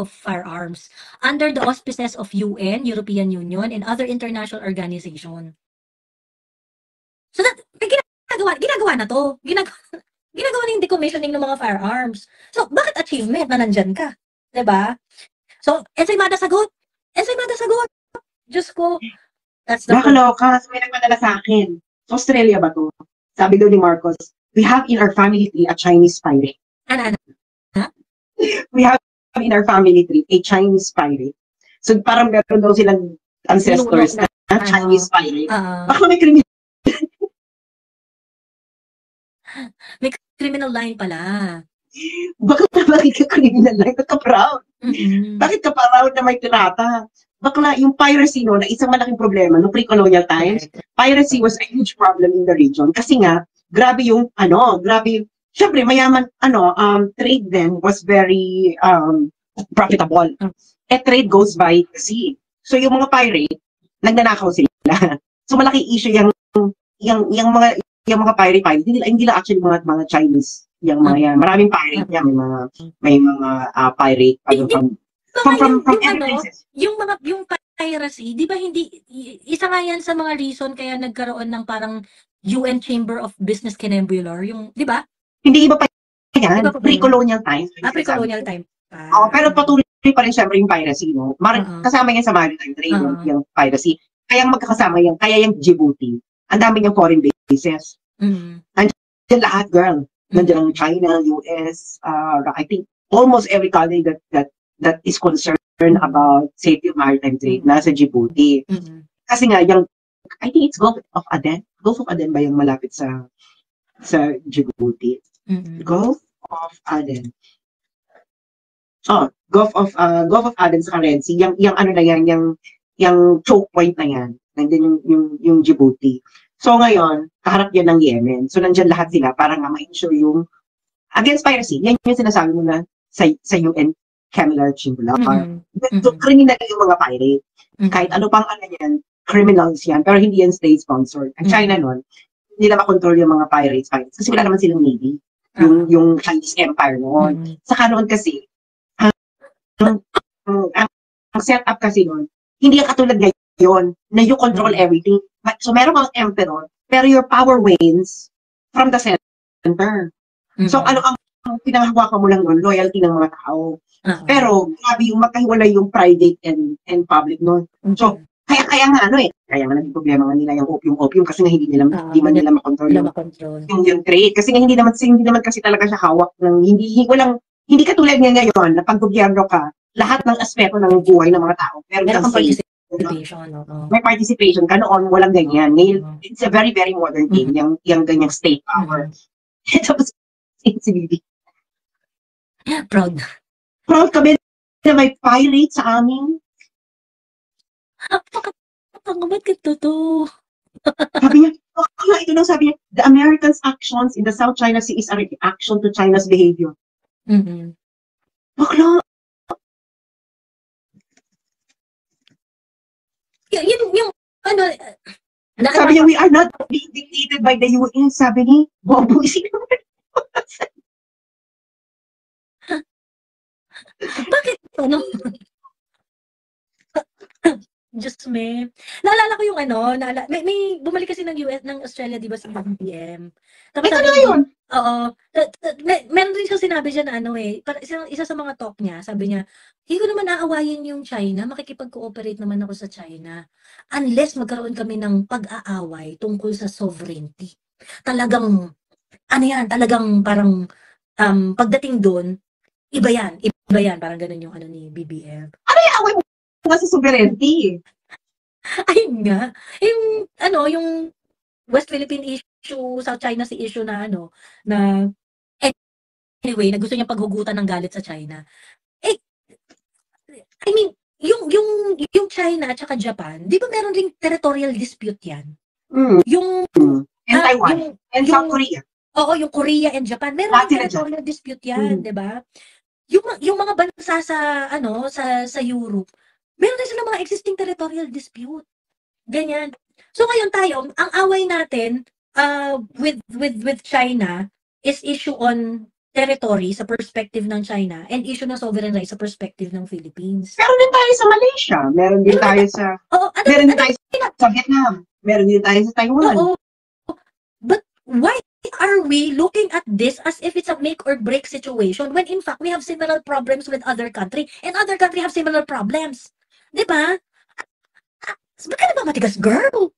firearms under the auspices of UN, European Union, and other international organizations. So that ginagawa na to. Ginagawa na yung decommissioning ng mga firearms. So, bakit achievement na nandyan ka? Diba? So, ensaymada sagot. Diyos ko. That's the Nakaloka. May nagpadala sa akin. Sa Australia ba to? Sabi daw ni Marcos, we have in our family tree a Chinese pirate. Ano? We have in our family tree a Chinese pirate. So, parang meron daw silang ancestors na Chinese pirate. Baka may may criminal line pala. Bakit ka criminal line? Bakit ka proud? Bakit ka proud na may tirata? Bakla, yung piracy na isang malaking problema no pre-colonial times. Piracy was a huge problem in the region. Kasi nga, grabe, syempre, mayaman, trade then was very profitable. Trade goes by sea. So, yung mga pirate, nagnanakaw sila. So, malaki issue yung mga pirate, hindi lang actually mga Chinese, yung mga yan. Maraming pirate yan, may mga pirate from places. Yung piracy, di ba isa nga yan sa mga reason kaya nagkaroon ng parang UN Chamber of Business Kinembular, di ba? Hindi, iba pa yan. Pre-colonial times. Pre-colonial time. Pero patuloy pa rin syempre yung piracy, no? Kasama yan sa maritime trade, yung piracy. Kaya magkakasama yan, kaya yung Djibouti. Ang dami niyang foreign bases. Nandiyan lahat, girl. Nandiyan ang China, US, I think almost every country that is concerned about safety of maritime trade nasa Djibouti. Kasi nga, I think it's Gulf of Aden. Gulf of Aden ba yung malapit sa Djibouti? Gulf of Aden. Gulf of Aden sa Red Sea. Yung choke point na yan. Nandiyan yung Djibouti. So ngayon, kaharap yan ng Yemen. So nandiyan lahat sila para nga ma-ensure yung against piracy. Yan yung sinasabi mo na sa UN Camelar Chamber. So criminal yung mga pirate. Kahit ano pang yan, criminals yan. Pero hindi yan state-sponsored. Ang China nun, hindi nila makontrol yung mga pirates. Kasi wala naman silang navy. Yung Chinese Empire noon. Saka noon kasi, ang setup kasi noon, hindi yung katulad ngayon na you control everything. So meron kang emperor, pero your power wanes from the center. So ano ang pinanghawakan mo lang noon? Loyalty ng mga tao. Pero grabe yung magkahiwalay yung private and public noon. So kaya nga kaya nga naging problema nga nila yung opium kasi nga hindi man nila makontrol yung trade. Kasi nga hindi naman kasi talaga siya hawak ng hindi katulad nga ngayon na pag gobyerno ka, lahat ng aspeto ng buhay ng mga tao. Meron kang participation. May participation ka noon, walang ganyan. It's a very, very modern thing, yung ganyang state power. Tapos, si Bibi. Proud kami na may pirate sa amin. Ba't ganito to? Sabi niya, ito lang sabi niya, the Americans' actions in the South China Sea is a reaction to China's behavior. Bakla. Yung ano, Sabi niya, we are not being dictated by the UN. Sabi ni Bobo, bakit ano? Diyos me. Naalala ko yung ano, may bumalik kasi ng US, ng Australia, di ba, si BBM. Tapos sabi niya, oo, meron din siyang sinabi dyan na ano isa sa mga talk niya, sabi niya, hindi ko naman aawayin yung China, makikipag-cooperate naman ako sa China. Unless magkaroon kami ng pag-aaway tungkol sa sovereignty. Talagang, ano yan, talagang parang, pagdating doon, iba yan, parang ganun yung ano ni BBM. Ano yung away mo sa sovereignty? Ayun nga. Yung, ano, yung West Philippine issue, South China Sea issue na ano, na anyway, na gusto niya paghugutan ng galit sa China. I mean, yung China at saka Japan, di ba meron ring territorial dispute yan? Yung, and Taiwan, and South Korea. Oo, yung Korea and Japan, meron ring territorial dispute yan, di ba? Yung mga bansa sa, ano, sa Europe, meron din silang mga existing territorial dispute. Ganyan. So ngayon tayo, ang away natin with China is issue on territory sa perspective ng China and issue ng sovereign rights sa perspective ng Philippines. Meron din tayo sa Malaysia, meron din tayo sa meron din tayo sa Vietnam, meron din tayo sa Taiwan. Oo. But why are we looking at this as if it's a make or break situation when in fact we have similar problems with other country and other country have similar problems? 'Di ba? Ba't ka nagmamatigas, girl?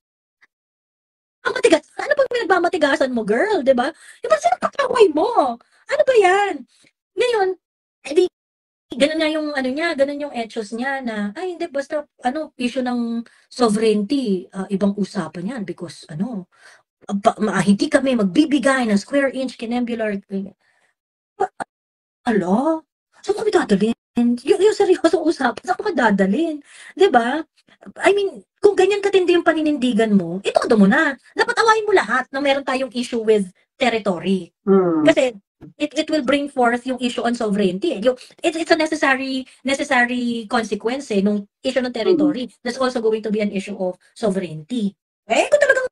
Ang matigas. Ano pag pinagmamatigasan mo, girl? Diba? Diba sino kakaway mo? Ano ba yan? Ngayon, edi, ganun nga yung, ano niya, ganun yung ethos niya na, ay, hindi, basta, ano, issue ng sovereignty, ibang usapan yan because, ano, hindi kami magbibigay ng square inch kinembular. Alo? Saan kami dadalhin? Yung seryoso usapan, saan kami dadalhin? Diba? I mean, kung ganyan katindi yung paninindigan mo, itodo mo na. Dapat awayin mo lahat na meron tayong issue with territory. Kasi it will bring forth yung issue on sovereignty. It's a necessary consequence nung issue ng territory. There's also going to be an issue of sovereignty. Kung talagang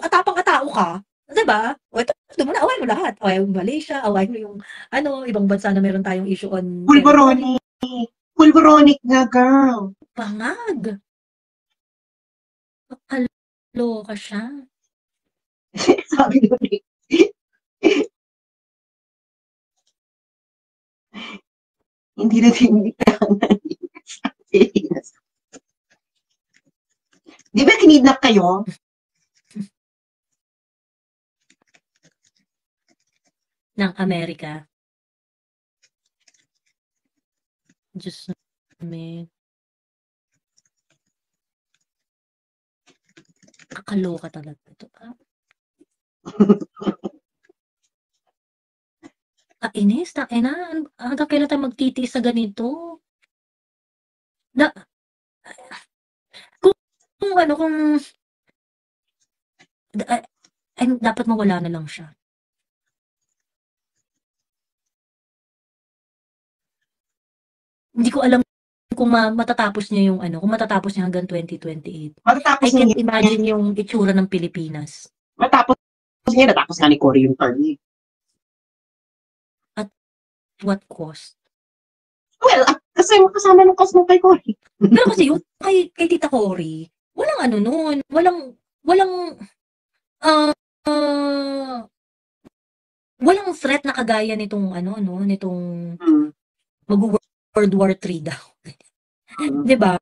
atapang tao ka, diba? O ito mo na, awayin mo lahat. Awayin mo Malaysia, awayin mo yung ibang bansa na meron tayong issue on Pulveronic. Pulveronic nga, girl. Bangag. Kaloka siya. Sabi ko rin. Hindi na tinignan sa Pilipinas. Di ba kinidnap kayo? Ng Amerika. Diyos me. Kakaloka talaga ito. Inis, hanggang kailan tayo magtitiis sa ganito? Dapat mawala na lang siya. Hindi ko alam kung matatapos niya yung kung matatapos niya hanggang 2028. I can't imagine yung itsura ng Pilipinas. Natapos nga ni Cory yung term niya. At what cost? Well, kasi kasama ng cost mo kay Cory. Pero kasi yung kay Tita Cory, walang threat na kagaya nitong nitong mag-World War III daw. 'Di ba?